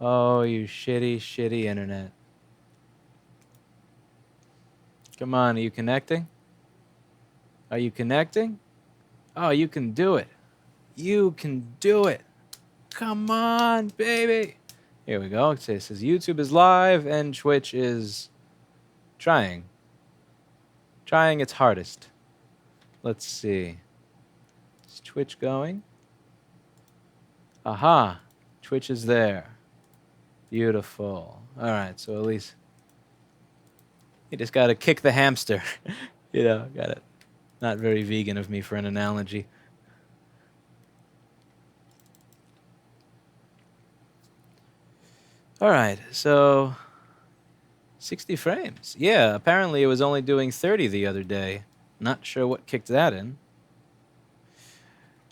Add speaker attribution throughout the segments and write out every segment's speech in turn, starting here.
Speaker 1: Oh, you shitty, shitty internet. Come on, are you connecting? Are you connecting? Oh, you can do it. You can do it. Come on, baby. Here we go. It says YouTube is live and Twitch is trying its hardest. Let's see. Is Twitch going? Aha. Twitch is there. Beautiful. All right, so at least you just got to kick the hamster. You know, got it. Not very vegan of me for an analogy. All right, so 60 frames. Yeah, apparently it was only doing 30 the other day. Not sure what kicked that in.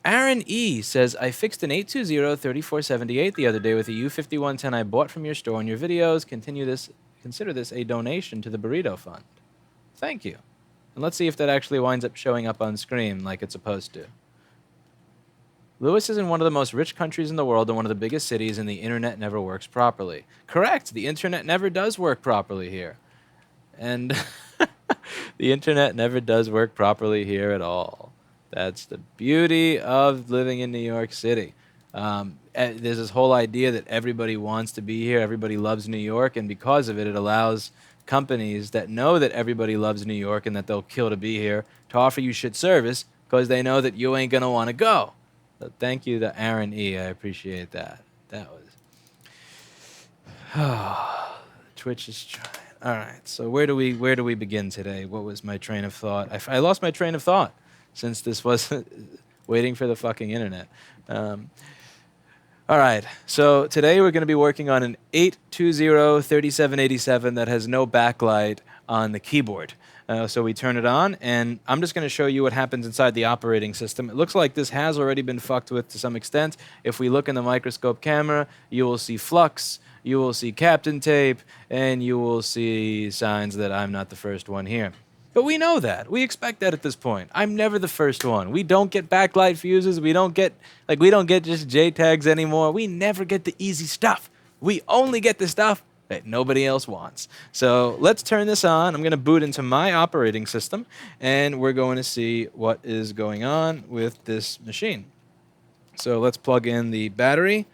Speaker 1: Aaron E says, I fixed an 820-3478 the other day with a U5110 I bought from your store in your videos. Consider this a donation to the Burrito Fund. Thank you. And let's see if that actually winds up showing up on screen like it's supposed to. Lewis is in one of the most rich countries in the world and one of the biggest cities, and the internet never works properly. Correct. The internet never does work properly here. And the internet never does work properly here at all. That's the beauty of living in New York City. There's this whole idea that everybody wants to be here, everybody loves New York, and because of it, it allows companies that know that everybody loves New York and that they'll kill to be here to offer you shit service because they know that you ain't going to want to go. So thank you to Aaron E. I appreciate that. That was... Twitch is trying. All right, so where do we begin today? What was my train of thought? I lost my train of thought since this was waiting for the fucking internet. All right, so today we're going to be working on an 820-3787 that has no backlight on the keyboard. So we turn it on, and I'm just going to show you what happens inside the operating system. It looks like this has already been fucked with to some extent. If we look in the microscope camera, you will see flux, you will see Captain Tape, and you will see signs that I'm not the first one here. But we know that. We expect that at this point. I'm never the first one. We don't get backlight fuses. We don't get just JTAGs anymore. We never get the easy stuff. We only get the stuff that nobody else wants. So let's turn this on. I'm going to boot into my operating system, and we're going to see what is going on with this machine. So let's plug in the battery.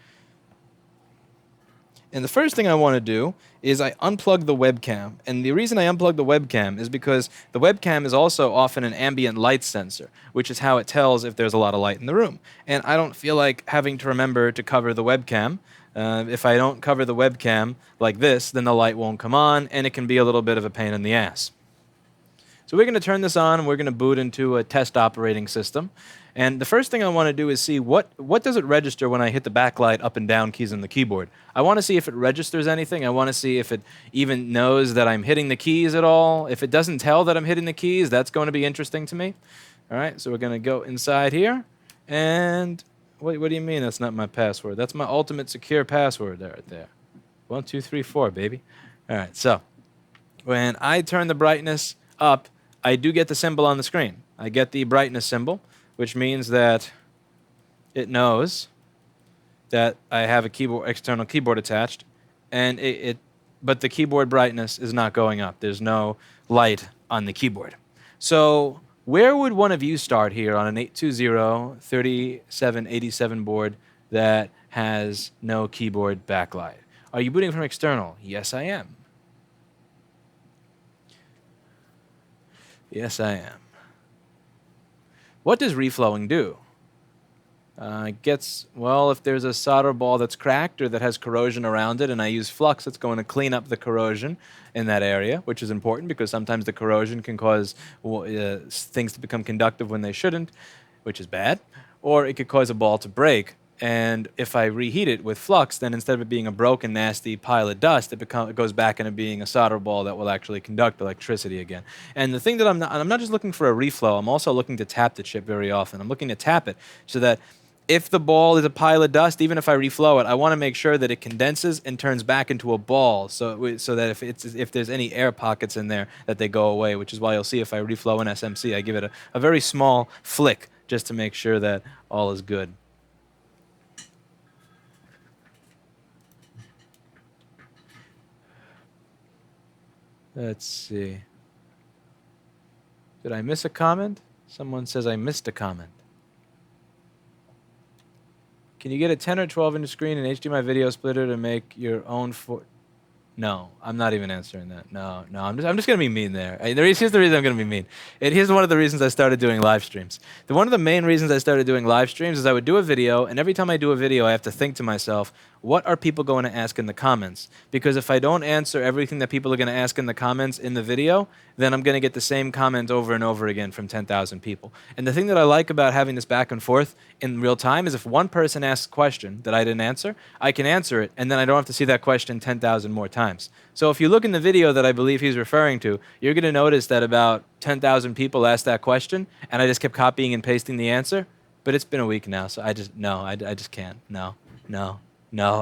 Speaker 1: And the first thing I want to do is I unplug the webcam. And the reason I unplug the webcam is because the webcam is also often an ambient light sensor, which is how it tells if there's a lot of light in the room. And I don't feel like having to remember to cover the webcam. If I don't cover the webcam like this, then the light won't come on, and it can be a little bit of a pain in the ass. So we're going to turn this on, and we're going to boot into a test operating system. And the first thing I want to do is see what does it register when I hit the backlight up and down keys on the keyboard. I want to see if it registers anything. I want to see if it even knows that I'm hitting the keys at all. If it doesn't tell that I'm hitting the keys, that's going to be interesting to me. All right, so we're going to go inside here. And what do you mean that's not my password? That's my ultimate secure password right there. 1, 2, 3, 4, baby. All right, so when I turn the brightness up, I do get the symbol on the screen. I get the brightness symbol, which means that it knows that I have a external keyboard attached, and but the keyboard brightness is not going up. There's no light on the keyboard. So where would one of you start here on an 820-3787 board that has no keyboard backlight? Are you booting from external? Yes, I am. Yes, I am. What does reflowing do? If there's a solder ball that's cracked or that has corrosion around it and I use flux, it's going to clean up the corrosion in that area, which is important because sometimes the corrosion can cause things to become conductive when they shouldn't, which is bad. Or it could cause a ball to break. And if I reheat it with flux, then instead of it being a broken, nasty pile of dust, it goes back into being a solder ball that will actually conduct electricity again. And the thing that I'm not just looking for a reflow, I'm also looking to tap the chip very often. I'm looking to tap it so that if the ball is a pile of dust, even if I reflow it, I want to make sure that it condenses and turns back into a ball so that if there's any air pockets in there, that they go away, which is why you'll see if I reflow an SMC, I give it a very small flick just to make sure that all is good. Let's see. Did I miss a comment? Someone says I missed a comment. Can you get a 10 or 12 inch screen and HDMI video splitter to make your own No, I'm not even answering that. No, I'm just gonna be mean there. Here's the reason I'm gonna be mean. And here's one of the reasons I started doing live streams. One of the main reasons I started doing live streams is I would do a video, and every time I do a video, I have to think to myself, what are people going to ask in the comments? Because if I don't answer everything that people are going to ask in the comments in the video, then I'm going to get the same comment over and over again from 10,000 people. And the thing that I like about having this back and forth in real time is if one person asks a question that I didn't answer, I can answer it, and then I don't have to see that question 10,000 more times. So if you look in the video that I believe he's referring to, you're going to notice that about 10,000 people asked that question, and I just kept copying and pasting the answer. But it's been a week now, so I just can't. No,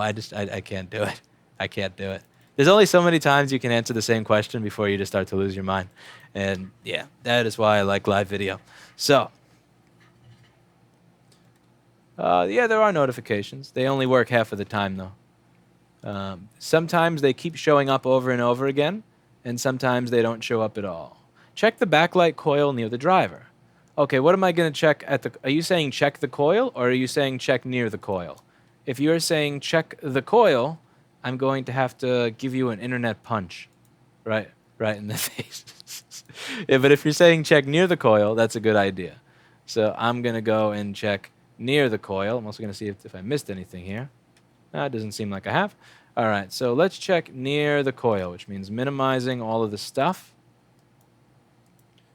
Speaker 1: I can't do it. I can't do it. There's only so many times you can answer the same question before you just start to lose your mind. And yeah, that is why I like live video. So, yeah, there are notifications. They only work half of the time, though. Sometimes they keep showing up over and over again, and sometimes they don't show up at all. Check the backlight coil near the driver. Okay, what am I going to check at the... Are you saying check the coil, or are you saying check near the coil? If you're saying check the coil, I'm going to have to give you an internet punch, right in the face. Yeah, but if you're saying check near the coil, that's a good idea. So I'm going to go and check near the coil. I'm also going to see if I missed anything here. No, it doesn't seem like I have. All right, so let's check near the coil, which means minimizing all of the stuff.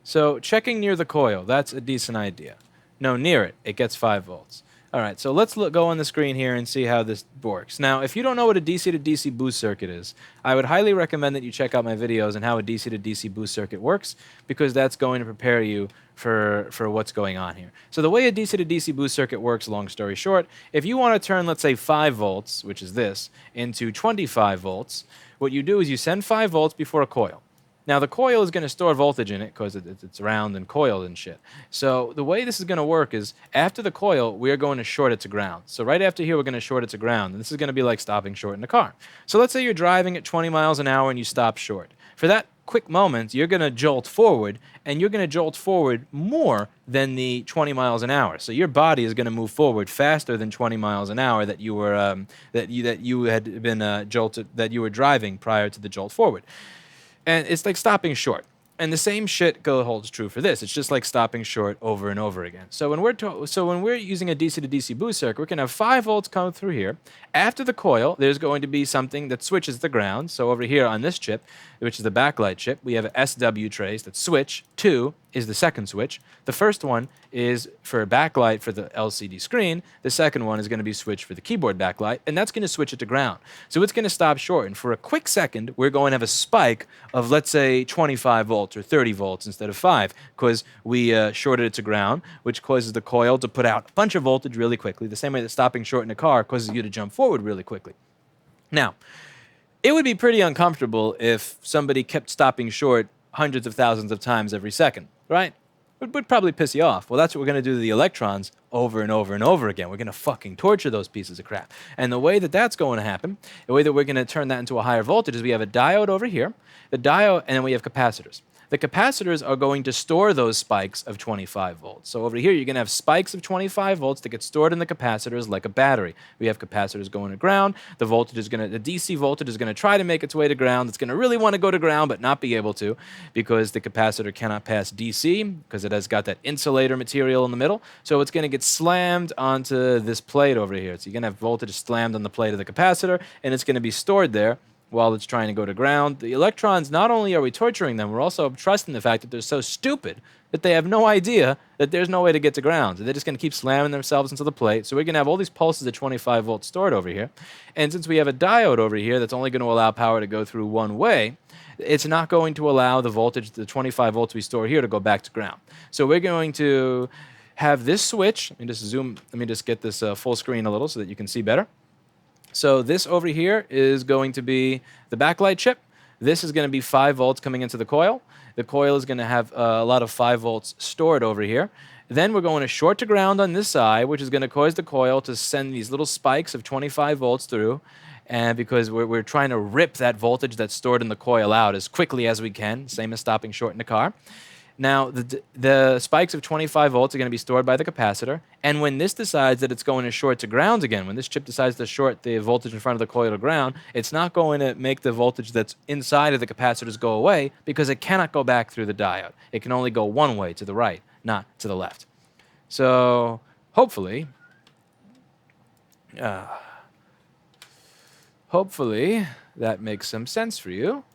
Speaker 1: So checking near the coil, that's a decent idea. No, near it, it gets 5 volts. All right, so let's go on the screen here and see how this works. Now, if you don't know what a DC to DC boost circuit is, I would highly recommend that you check out my videos on how a DC to DC boost circuit works, because that's going to prepare you for what's going on here. So the way a DC to DC boost circuit works, long story short, if you want to turn, let's say, 5 volts, which is this, into 25 volts, what you do is you send 5 volts before a coil. Now, the coil is going to store voltage in it because it's round and coiled and shit. So the way this is going to work is after the coil, we're going to short it to ground. So right after here, we're going to short it to ground. And this is going to be like stopping short in a car. So let's say you're driving at 20 miles an hour and you stop short. For that quick moment, you're going to jolt forward, and you're going to jolt forward more than the 20 miles an hour. So your body is going to move forward faster than 20 miles an hour that you were that you had been jolted, that you were driving prior to the jolt forward. And it's like stopping short. And the same shit holds true for this. It's just like stopping short over and over again. So when we're using a DC to DC boost circuit, we can have 5 volts come through here. After the coil, there's going to be something that switches the ground. So over here on this chip, which is the backlight chip, we have SW trays that switch. 2 is the second switch. The first one is for backlight for the LCD screen. The second one is going to be switched for the keyboard backlight, and that's going to switch it to ground. So it's going to stop short, and for a quick second, we're going to have a spike of, let's say, 25 volts or 30 volts instead of 5, because we shorted it to ground, which causes the coil to put out a bunch of voltage really quickly, the same way that stopping short in a car causes you to jump forward really quickly. Now, it would be pretty uncomfortable if somebody kept stopping short hundreds of thousands of times every second, right? It would probably piss you off. Well, that's what we're going to do to the electrons over and over and over again. We're going to fucking torture those pieces of crap. And the way that that's going to happen, the way that we're going to turn that into a higher voltage is we have a diode over here, the diode, and then we have capacitors. The capacitors are going to store those spikes of 25 volts. So over here, you're going to have spikes of 25 volts that get stored in the capacitors like a battery. We have capacitors going to ground. The DC voltage is going to try to make its way to ground. It's going to really want to go to ground, but not be able to, because the capacitor cannot pass DC, because it has got that insulator material in the middle. So it's going to get slammed onto this plate over here. So you're going to have voltage slammed on the plate of the capacitor, and it's going to be stored there while it's trying to go to ground. The electrons, not only are we torturing them, we're also trusting the fact that they're so stupid that they have no idea that there's no way to get to ground. So they're just going to keep slamming themselves into the plate. So we're going to have all these pulses at 25 volts stored over here. And since we have a diode over here that's only going to allow power to go through one way, it's not going to allow the voltage, the 25 volts we store here, to go back to ground. So we're going to have this switch. Let me just get this full screen a little so that you can see better. So this over here is going to be the backlight chip. This is going to be 5 volts coming into the coil. The coil is going to have a lot of 5 volts stored over here. Then we're going to short to ground on this side, which is going to cause the coil to send these little spikes of 25 volts through. and because we're trying to rip that voltage that's stored in the coil out as quickly as we can, same as stopping short in a car. Now, the spikes of 25 volts are going to be stored by the capacitor, and when this decides that it's going to short to ground again, when this chip decides to short the voltage in front of the coil to ground, it's not going to make the voltage that's inside of the capacitors go away because it cannot go back through the diode. It can only go one way, to the right, not to the left. So, hopefully, that makes some sense for you.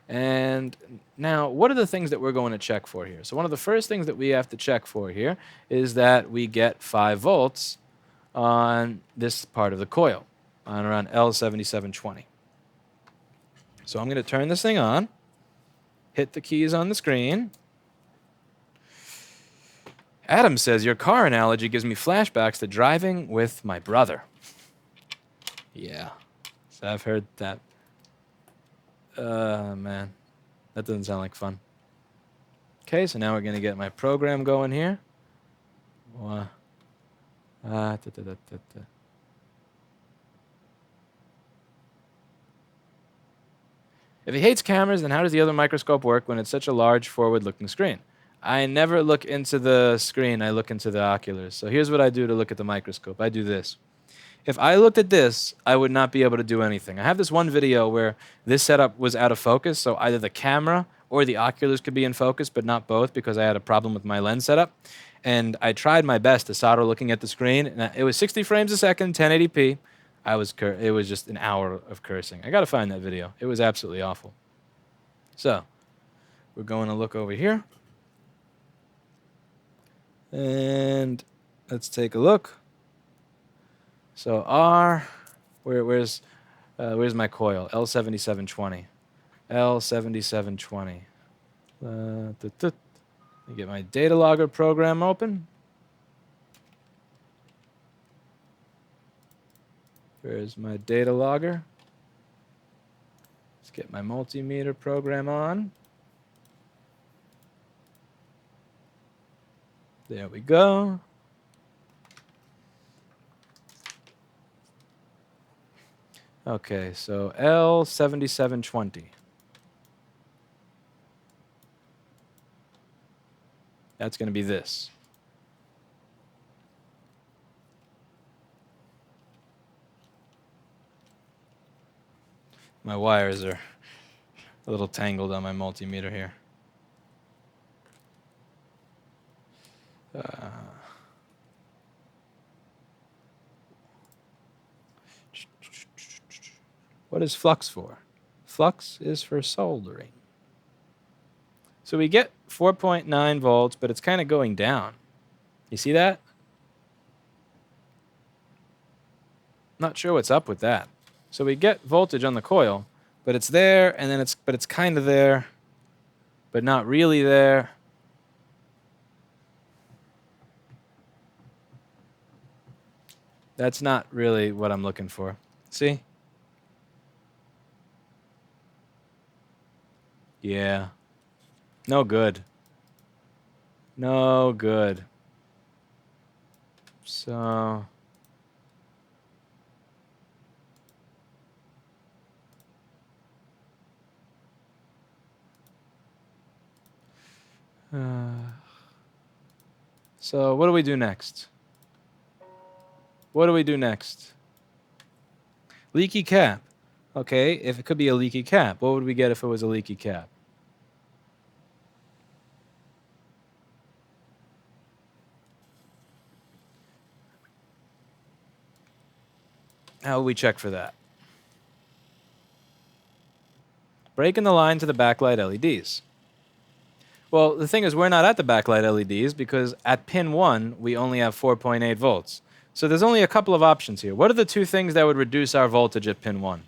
Speaker 1: And now, what are the things that we're going to check for here? So one of the first things that we have to check for here is that we get 5 volts on this part of the coil, on around L7720. So I'm going to turn this thing on, hit the keys on the screen. Adam says, your car analogy gives me flashbacks to driving with my brother. Yeah, so I've heard that. Man, that doesn't sound like fun. Okay, so now we're going to get my program going here. If he hates cameras, then how does the other microscope work when it's such a large forward-looking screen? I never look into the screen, I look into the oculars. So here's what I do to look at the microscope. I do this. If I looked at this, I would not be able to do anything. I have this one video where this setup was out of focus, so either the camera or the oculars could be in focus, but not both because I had a problem with my lens setup. And I tried my best to solder looking at the screen. And it was 60 frames a second, 1080p. It was just an hour of cursing. I got to find that video. It was absolutely awful. So we're going to look over here. And let's take a look. So where's my coil? L7720. L7720. Let me get my data logger program open. Where's my data logger? Let's get my multimeter program on. There we go. Okay, so L7720. That's going to be this. My wires are a little tangled on my multimeter here. What is flux for? Flux is for soldering. So we get 4.9 volts, but it's kind of going down. You see that? Not sure what's up with that. So we get voltage on the coil, but it's there, and then it's kind of there, but not really there. That's not really what I'm looking for. See? Yeah. No good. No good. So so what do we do next? What do we do next? Leaky cap. Okay, if it could be a leaky cap, what would we get if it was a leaky cap? How would we check for that? Breaking the line to the backlight LEDs. Well, the thing is, we're not at the backlight LEDs because at pin 1, we only have 4.8 volts. So there's only a couple of options here. What are the two things that would reduce our voltage at pin 1?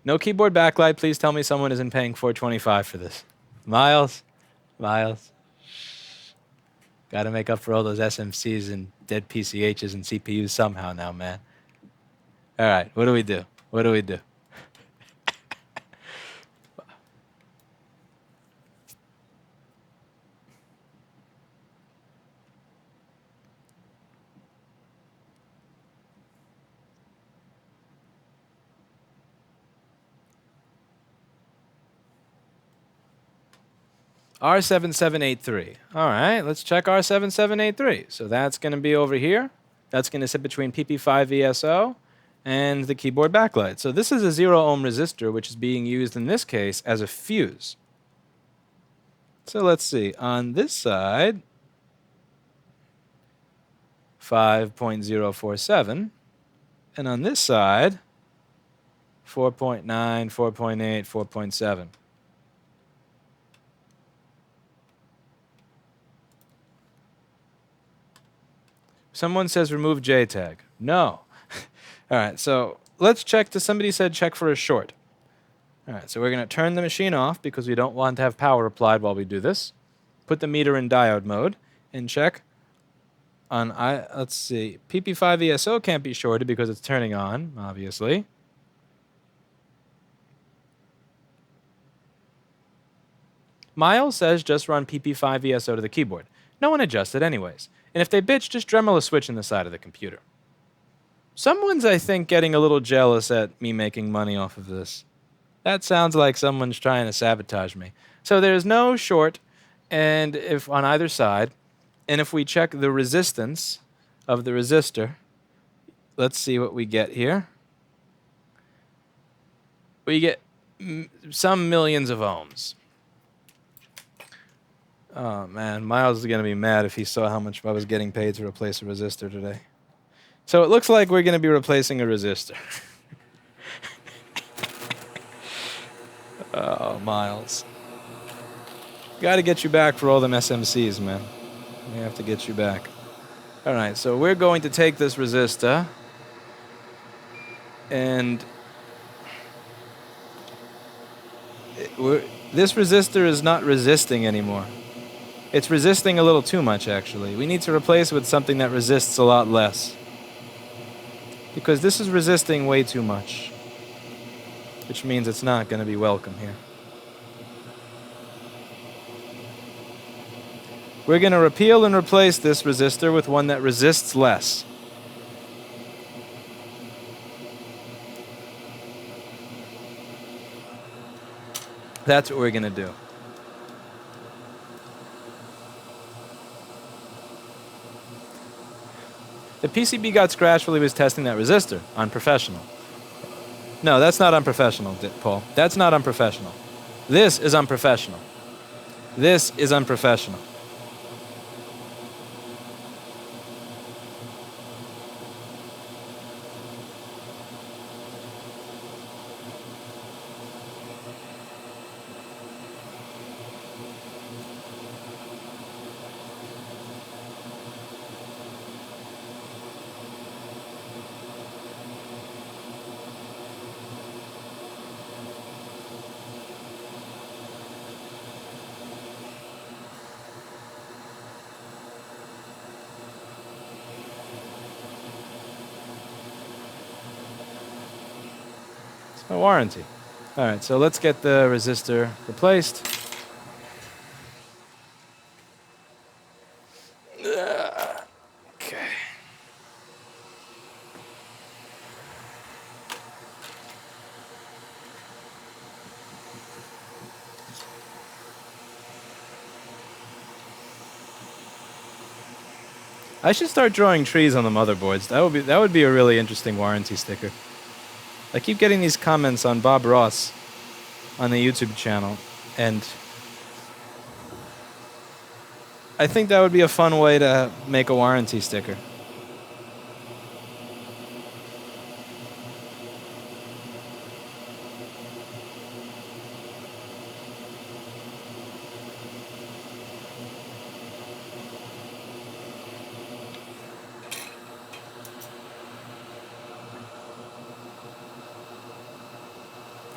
Speaker 1: No keyboard backlight. Please tell me someone isn't paying $425 for this. Miles? Miles? Got to make up for all those SMCs and dead PCHs and CPUs somehow now, man. All right, what do we do? What do we do? R7783. All right, let's check R7783. So that's going to be over here. That's going to sit between PP5 ESO and the keyboard backlight. So this is a 0 ohm resistor, which is being used in this case as a fuse. So let's see. On this side, 5.047. And on this side, 4.9, 4.8, 4.7. Someone says remove JTAG. No. All right, so let's check. Somebody said check for a short. All right, so we're going to turn the machine off because we don't want to have power applied while we do this. Put the meter in diode mode and check on, let's see, PP5 ESO can't be shorted because it's turning on, obviously. Miles says just run PP5 ESO to the keyboard. No one adjusts it anyways. And if they bitch, just Dremel a switch in the side of the computer. Someone's, I think, getting a little jealous at me making money off of this. That sounds like someone's trying to sabotage me. So there's no short and if on either side. And if we check the resistance of the resistor, let's see what we get here. We get some millions of ohms. Oh, man, Miles is going to be mad if he saw how much I was getting paid to replace a resistor today. So it looks like we're going to be replacing a resistor. Oh, Miles. Got to get you back for all them SMCs, man. We have to get you back. All right, so we're going to take this resistor and this resistor is not resisting anymore. It's resisting a little too much, actually. We need to replace it with something that resists a lot less. Because this is resisting way too much. Which means it's not going to be welcome here. We're going to repeal and replace this resistor with one that resists less. That's what we're going to do. The PCB got scratched while he was testing that resistor. Unprofessional. No, that's not unprofessional, Paul. That's not unprofessional. This is unprofessional. This is unprofessional. A warranty. All right, so let's get the resistor replaced. Okay. I should start drawing trees on the motherboards. That would be a really interesting warranty sticker. I keep getting these comments on Bob Ross on the YouTube channel, and I think that would be a fun way to make a warranty sticker.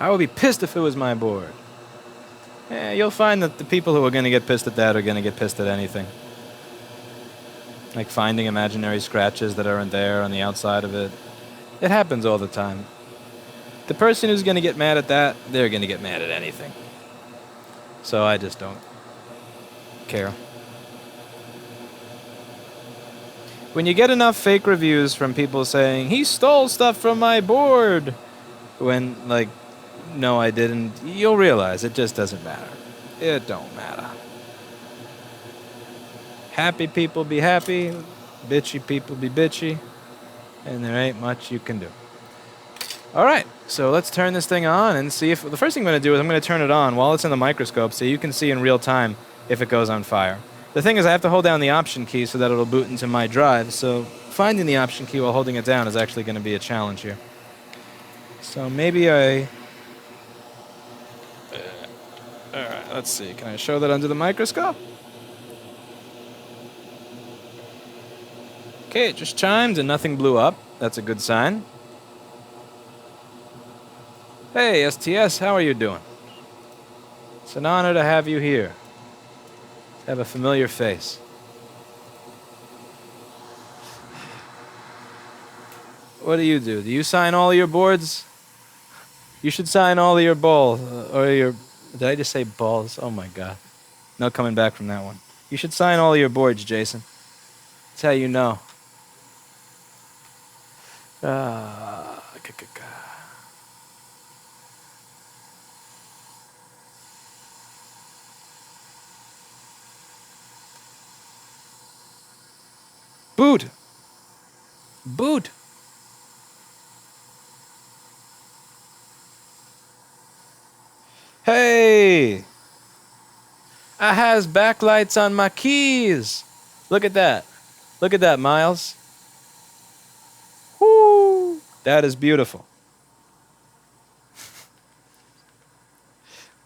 Speaker 1: I would be pissed if it was my board. You'll find that the people who are going to get pissed at that are going to get pissed at anything. Like finding imaginary scratches that aren't there on the outside of it. It happens all the time. The person who's going to get mad at that, they're going to get mad at anything. So I just don't care. When you get enough fake reviews from people saying, he stole stuff from my board, when, like, no, I didn't, you'll realize it just doesn't matter. It don't matter. Happy people be happy, bitchy people be bitchy, and there ain't much you can do. All right, so let's turn this thing on and see if... The first thing I'm going to do is I'm going to turn it on while it's in the microscope so you can see in real time if it goes on fire. The thing is I have to hold down the option key so that it'll boot into my drive, so finding the option key while holding it down is actually going to be a challenge here. So maybe I... all right, let's see. Can I show that under the microscope? Okay, it just chimed and nothing blew up. That's a good sign. Hey, STS, how are you doing? It's an honor to have you here. Have a familiar face. What do? Do you sign all of your boards? You should sign all of your balls. Or your... Did I just say balls? Oh my god. No coming back from that one. You should sign all of your boards, Jason. That's how you know. Boot! Boot! Hey! I has backlights on my keys. Look at that. Look at that, Miles. Woo! That is beautiful.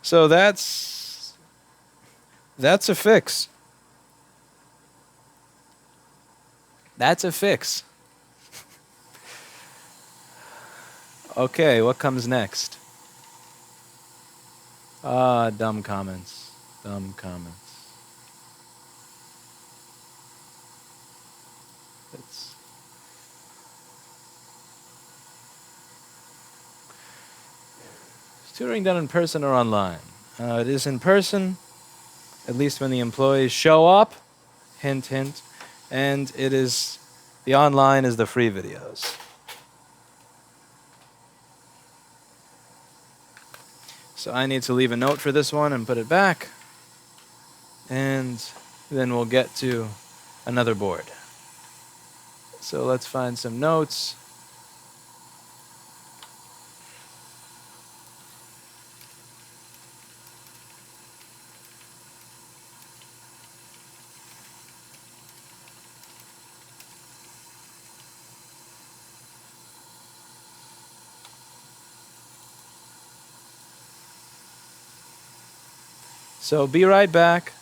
Speaker 1: So that's a fix. That's a fix. Okay, what comes next? Dumb comments. Dumb comments. It's... Is tutoring done in person or online? It is in person, at least when the employees show up. Hint, hint. And it is... The online is the free videos. So I need to leave a note for this one and put it back. And then we'll get to another board. So let's find some notes. So be right back.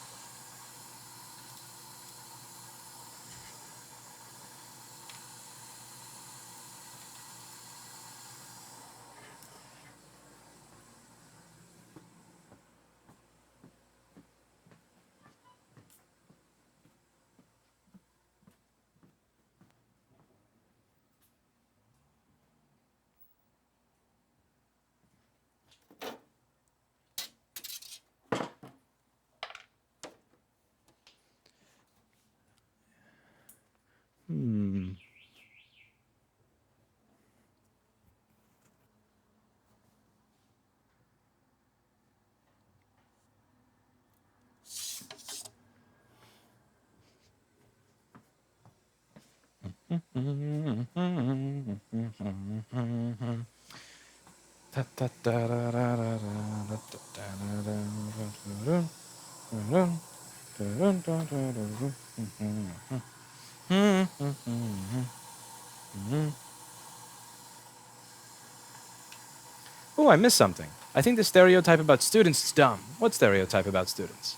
Speaker 1: Oh, I missed something. I think the stereotype about students is dumb. What stereotype about students?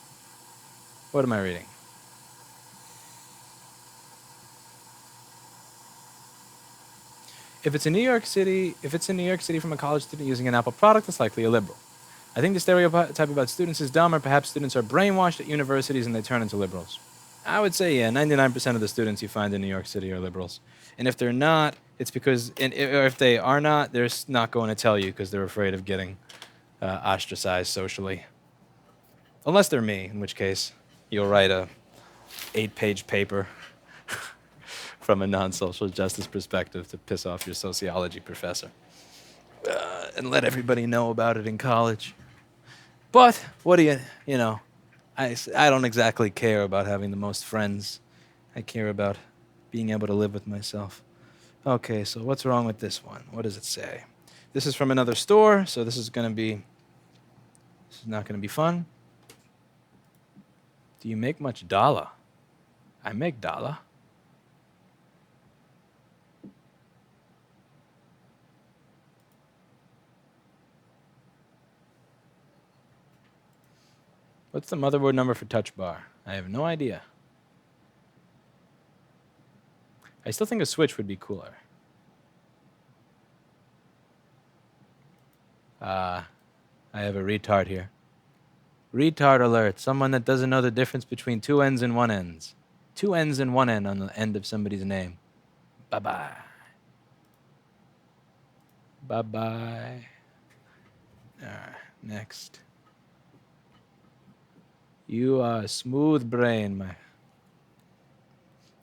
Speaker 1: What am I reading? If it's in New York City from a college student using an Apple product, it's likely a liberal. I think the stereotype about students is dumb, or perhaps students are brainwashed at universities and they turn into liberals. I would say, yeah, 99% of the students you find in New York City are liberals. And if they're not, it's because, or if they are not, they're not going to tell you because they're afraid of getting ostracized socially. Unless they're me, in which case you'll write a 8-page paper from a non-social justice perspective to piss off your sociology professor. And let everybody know about it in college. But, what do you know, I don't exactly care about having the most friends. I care about being able to live with myself. Okay, so what's wrong with this one? What does it say? This is from another store, so this is not gonna be fun. Do you make much dollar? I make dollar. What's the motherboard number for Touch Bar? I have no idea. I still think a Switch would be cooler. I have a retard here. Retard alert. Someone that doesn't know the difference between two N's and one N's. Two N's and one N on the end of somebody's name. Bye-bye. Bye-bye. Alright, next. You are a smooth brain, my...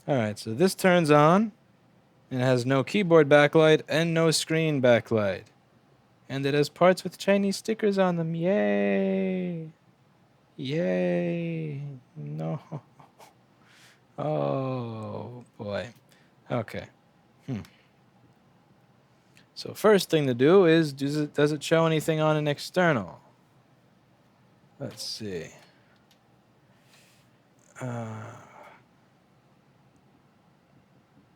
Speaker 1: Alright, so this turns on. And it has no keyboard backlight and no screen backlight. And it has parts with Chinese stickers on them. Yay! Yay! No. Oh, boy. Okay. So first thing to do is, does it show anything on an external? Let's see.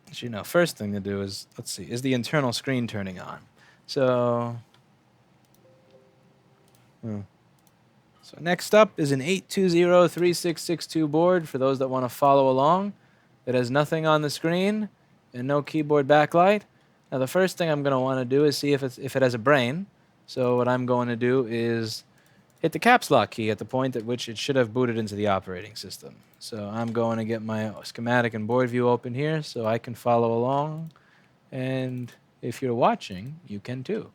Speaker 1: Actually, no. First thing to do is, let's see, is the internal screen turning on? So next up is an 820-3662 board for those that want to follow along. It has nothing on the screen and no keyboard backlight. Now the first thing I'm going to want to do is see if it has a brain. So what I'm going to do is hit the caps lock key at the point at which it should have booted into the operating system. So I'm going to get my schematic and board view open here so I can follow along. And if you're watching, you can too.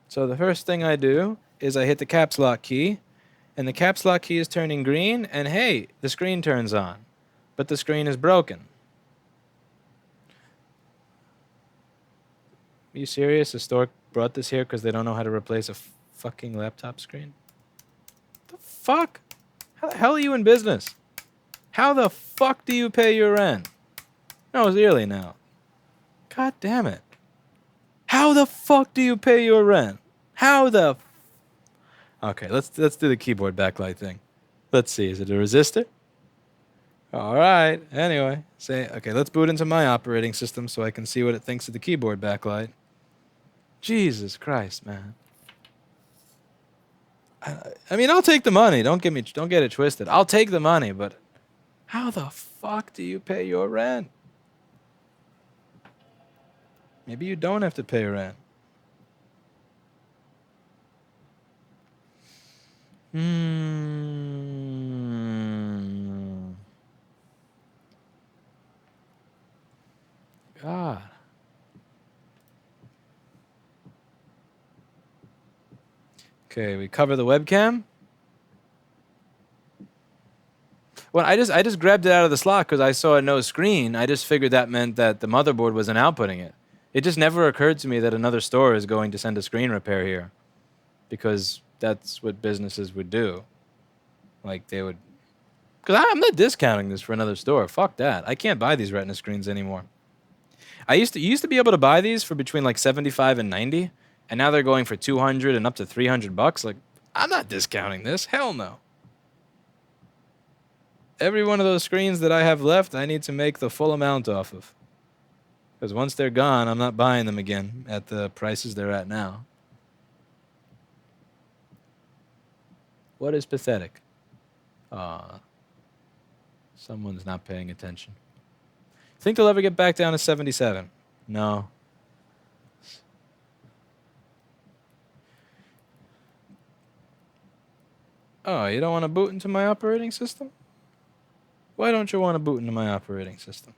Speaker 1: So the first thing I do is I hit the caps lock key, and the caps lock key is turning green, and hey, the screen turns on. But the screen is broken. Are you serious? The store brought this here because they don't know how to replace a fucking laptop screen? The fuck? How the hell are you in business? How the fuck do you pay your rent? No, really now. God damn it. How the fuck do you pay your rent? How the... Okay, let's do the keyboard backlight thing. Let's see, is it a resistor? All right, anyway. Okay, let's boot into my operating system so I can see what it thinks of the keyboard backlight. Jesus Christ, man. I mean, I'll take the money. Don't get it twisted. I'll take the money, but how the fuck do you pay your rent? Maybe you don't have to pay rent. God. Okay, we cover the webcam. Well, I just grabbed it out of the slot because I saw a no screen. I just figured that meant that the motherboard wasn't outputting it. It just never occurred to me that another store is going to send a screen repair here, because that's what businesses would do. Like they would, because I'm not discounting this for another store. Fuck that. I can't buy these Retina screens anymore. You used to be able to buy these for between like 75 and 90, and now they're going for 200 and up to 300 bucks. Like, I'm not discounting this. Hell no. Every one of those screens that I have left, I need to make the full amount off of. Because once they're gone, I'm not buying them again at the prices they're at now. What is pathetic? Someone's not paying attention. Think they'll ever get back down to 77? No. Oh, you don't want to boot into my operating system? Why don't you want to boot into my operating system?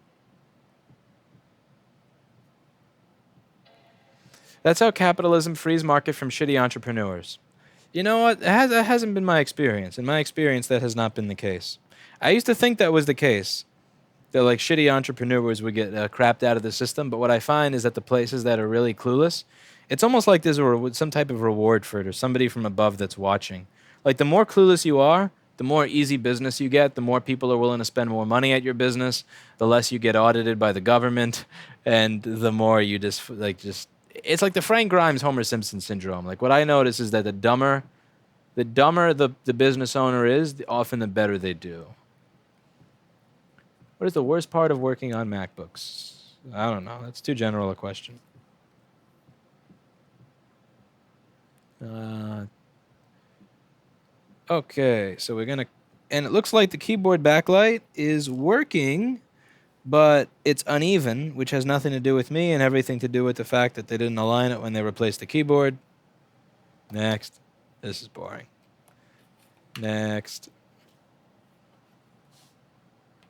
Speaker 1: That's how capitalism frees market from shitty entrepreneurs. You know what? That hasn't been my experience. In my experience, that has not been the case. I used to think that was the case. That like shitty entrepreneurs would get crapped out of the system, but what I find is that the places that are really clueless, it's almost like there's some type of reward for it, or somebody from above that's watching. Like, the more clueless you are, the more easy business you get, the more people are willing to spend more money at your business, the less you get audited by the government, and the more you just it's like the Frank Grimes Homer Simpson syndrome. Like, what I notice is that the dumber the business owner is, often the better they do. What is the worst part of working on MacBooks? I don't know. That's too general a question. Okay, so we're gonna, and it looks like the keyboard backlight is working, but it's uneven, which has nothing to do with me and everything to do with the fact that they didn't align it when they replaced the keyboard. Next. This is boring. Next.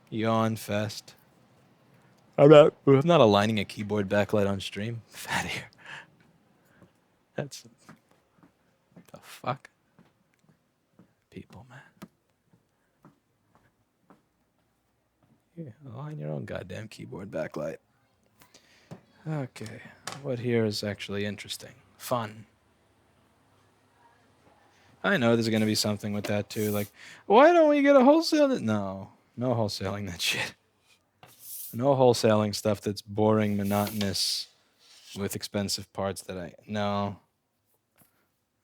Speaker 1: Yawn fest. I'm not aligning a keyboard backlight on stream. Fat here. That's the fuck. People, man. Yeah, align your own goddamn keyboard backlight. Okay, what here is actually interesting? Fun. I know there's going to be something with that too. Like, why don't we get a wholesale? No wholesaling that shit. No wholesaling stuff that's boring, monotonous, with expensive parts no.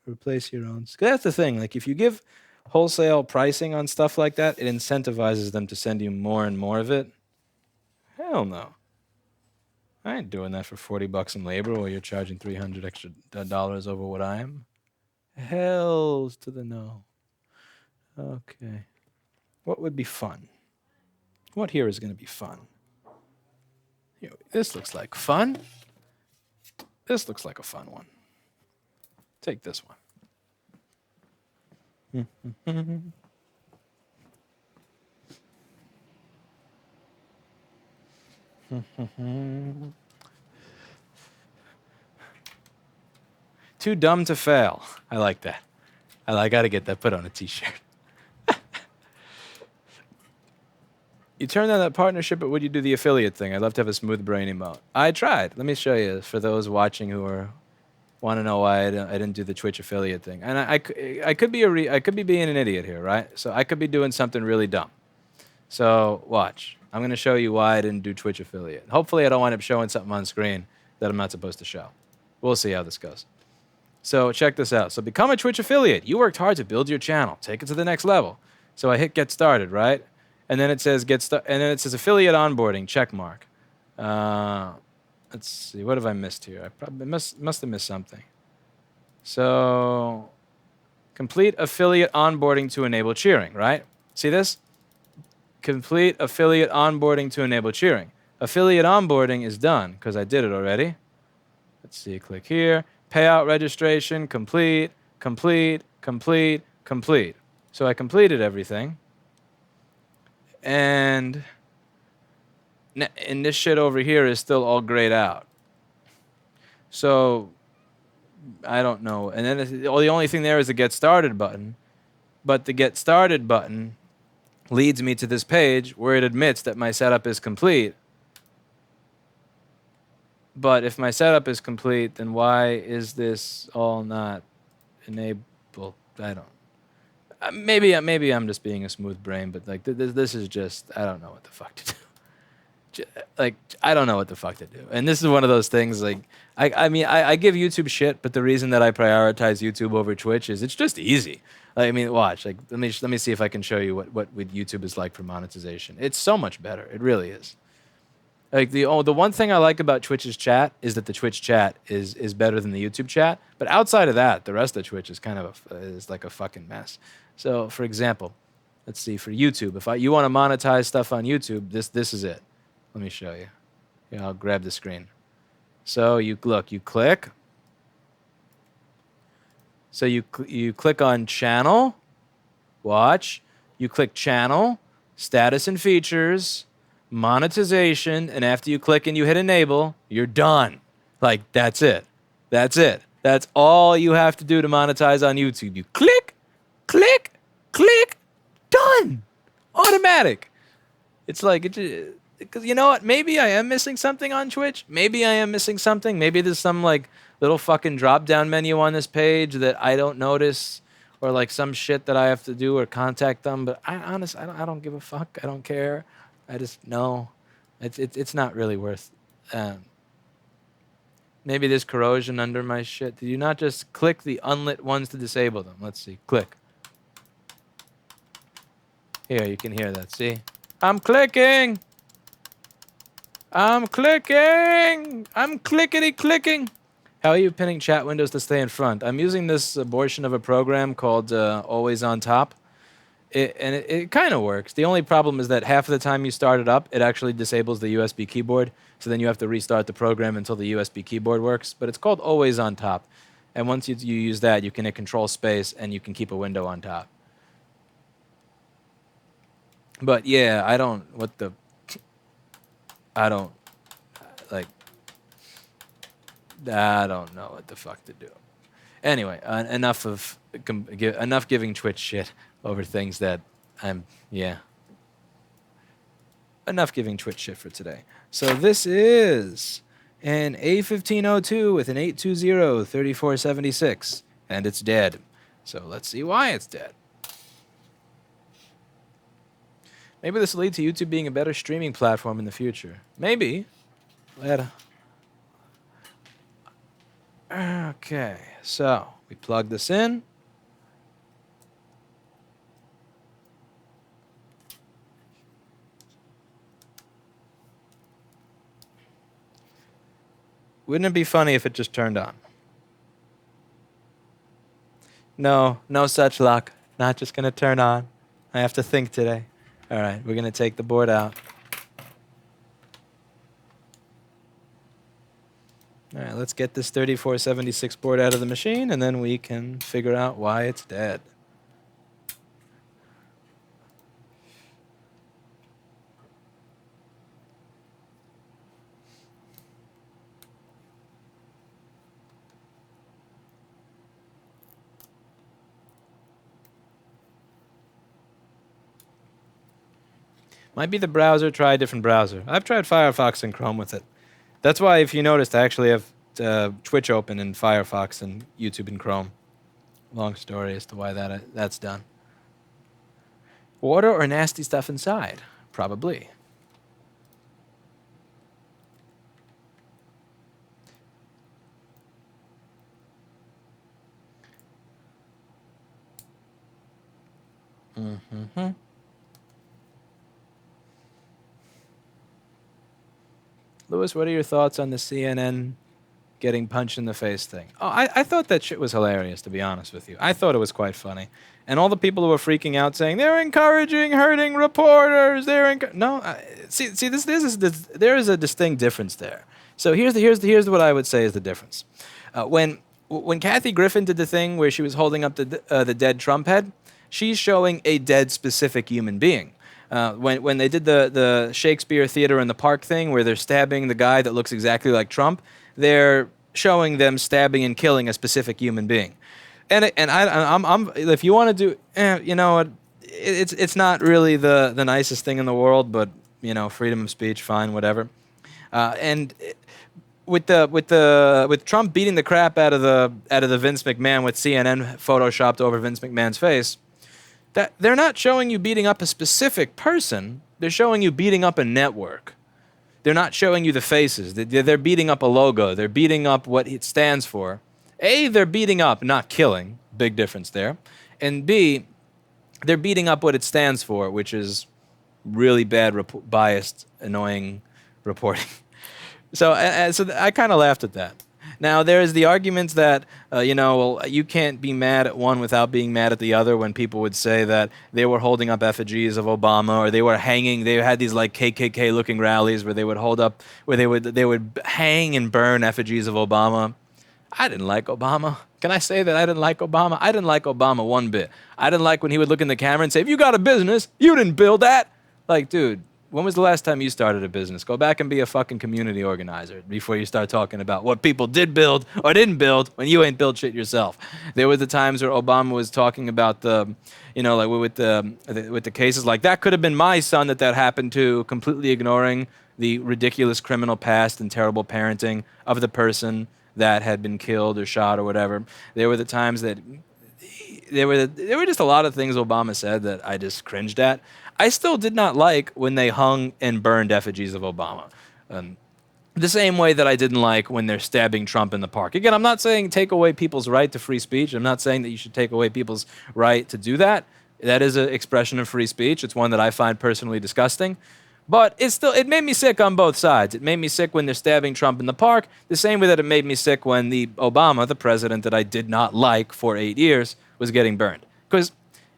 Speaker 1: Replace your own. That's the thing. Like, if you give wholesale pricing on stuff like that, it incentivizes them to send you more and more of it. Hell no. I ain't doing that for $40 in labor while you're charging $300 extra dollars over what I am. Hells to the no. Okay. What would be fun? What here is going to be fun? Here, this looks like fun. This looks like a fun one. Take this one. Too dumb to fail. I like that. I got to get that put on a t-shirt. You turned down that partnership, but would you do the affiliate thing? I'd love to have a smooth brain emote. I tried. Let me show you for those watching who want to know why I didn't do the Twitch affiliate thing. And I could be being an idiot here, right? So I could be doing something really dumb. So watch. I'm going to show you why I didn't do Twitch affiliate. Hopefully I don't wind up showing something on screen that I'm not supposed to show. We'll see how this goes. So check this out. So become a Twitch affiliate. You worked hard to build your channel. Take it to the next level. So I hit get started, right? And then it says affiliate onboarding, check mark. Let's see, what have I missed here? I probably must have missed something. So complete affiliate onboarding to enable cheering, right? See this? Complete affiliate onboarding to enable cheering. Affiliate onboarding is done because I did it already. Let's see, click here. Payout registration, complete, complete, complete, complete. So I completed everything. And this shit over here is still all grayed out. So I don't know. And then the only thing there is the get started button. But the get started button leads me to this page where it admits that my setup is complete. But if my setup is complete, then why is this all not enabled? I don't. Maybe I'm just being a smooth brain, but like this is just, I don't know what the fuck to do. Like, I don't know what the fuck to do. And this is one of those things, like, I mean, I give YouTube shit, but the reason that I prioritize YouTube over Twitch is it's just easy. Like, I mean, watch. Like, let me see if I can show you what YouTube is like for monetization. It's so much better. It really is. Like, the one thing I like about Twitch's chat is that the Twitch chat is better than the YouTube chat. But outside of that, the rest of Twitch is kind of is like a fucking mess. So, for example, let's see, for YouTube, if you want to monetize stuff on YouTube, this is it. Let me show you. Yeah, I'll grab the screen. So you click. So you click on channel. Watch. You click channel, status and features, monetization, and after you click and you hit enable, you're done. Like, that's it. That's it. That's all you have to do to monetize on YouTube. You click, click, click, done. Automatic. It's like, because you know what? Maybe I am missing something on Twitch. Maybe I am missing something. Maybe there's some like little fucking drop down menu on this page that I don't notice. or like some shit that I have to do or contact them. But I don't give a fuck. I don't care. I just know it's not really worth. Um, Maybe there's corrosion under my shit. Did you not just click the unlit ones to disable them? Let's see. Click. Here, you can hear that. See? I'm clicking. I'm clicking. I'm clickety clicking. How are you pinning chat windows to stay in front? I'm using this abortion of a program called Always on Top. It kind of works. The only problem is that half of the time you start it up, it actually disables the USB keyboard. So then you have to restart the program until the USB keyboard works. But it's called Always on Top. And once you use that, you can hit Control Space and you can keep a window on top. But yeah, I don't know what the fuck to do. Anyway, enough giving Twitch shit over things that enough giving Twitch shit for today. So this is an A1502 with an 820-3476, and it's dead. So let's see why it's dead. Maybe this will lead to YouTube being a better streaming platform in the future. Maybe. Okay, so we plug this in. Wouldn't it be funny if it just turned on? No, no such luck. Not just going to turn on. I have to think today. All right, we're going to take the board out. All right, let's get this 3476 board out of the machine, and then we can figure out why it's dead. Might be the browser. Try a different browser. I've tried Firefox and Chrome with it. That's why, if you noticed, I actually have Twitch open in Firefox and YouTube in Chrome. Long story as to why that's done. Water or nasty stuff inside? Probably. Mm-hmm. Louis, what are your thoughts on the CNN getting punched in the face thing? Oh, I thought that shit was hilarious, to be honest with you. I thought it was quite funny. And all the people who were freaking out saying, they're encouraging hurting reporters, there is a distinct difference there. So here's what I would say is the difference. When Kathy Griffin did the thing where she was holding up the dead Trump head, she's showing a dead specific human being. When they did the Shakespeare Theater in the Park thing where they're stabbing the guy that looks exactly like Trump, they're showing them stabbing and killing a specific human being. And I'm if you want to do, you know, it's not really the nicest thing in the world, but you know, freedom of speech, fine, whatever. And with Trump beating the crap out of the Vince McMahon with CNN photoshopped over Vince McMahon's face. That they're not showing you beating up a specific person. They're showing you beating up a network. They're not showing you the faces. They're beating up a logo. They're beating up what it stands for. A, they're beating up, not killing. Big difference there. And B, they're beating up what it stands for, which is really bad, biased, annoying reporting. So I kind of laughed at that. Now, there's the argument that, you can't be mad at one without being mad at the other when people would say that they were holding up effigies of Obama or they were hanging. They had these like KKK-looking rallies where they would they would hang and burn effigies of Obama. I didn't like Obama. Can I say that I didn't like Obama? I didn't like Obama one bit. I didn't like when he would look in the camera and say, if you got a business, you didn't build that. Like, dude. When was the last time you started a business? Go back and be a fucking community organizer before you start talking about what people did build or didn't build when you ain't built shit yourself. There were the times where Obama was talking about with the cases like that could have been my son that happened to, completely ignoring the ridiculous criminal past and terrible parenting of the person that had been killed or shot or whatever. There were the times that there were just a lot of things Obama said that I just cringed at. I still did not like when they hung and burned effigies of Obama. Um, the same way that I didn't like when they're stabbing Trump in the park. Again, I'm not saying take away people's right to free speech. I'm not saying that you should take away people's right to do that. That is an expression of free speech. It's one that I find personally disgusting. But it made me sick on both sides. It made me sick when they're stabbing Trump in the park, the same way that it made me sick when the Obama, the president that I did not like for 8 years, was getting burned. Because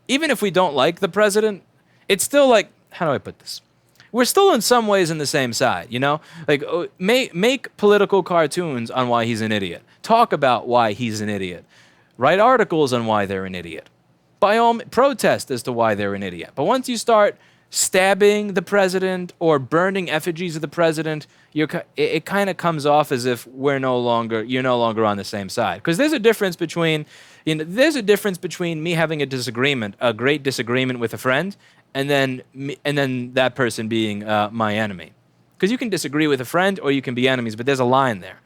Speaker 1: even if we don't like the president, it's still like, how do I put this? We're still in some ways in the same side, you know? Like, make political cartoons on why he's an idiot. Talk about why he's an idiot. Write articles on why they're an idiot. By all means, protest as to why they're an idiot. But once you start stabbing the president or burning effigies of the president, it kind of comes off as if you're no longer on the same side. Because there's a difference between, me having a great disagreement with a friend, and then that person being my enemy. Because you can disagree with a friend or you can be enemies, but there's a line there.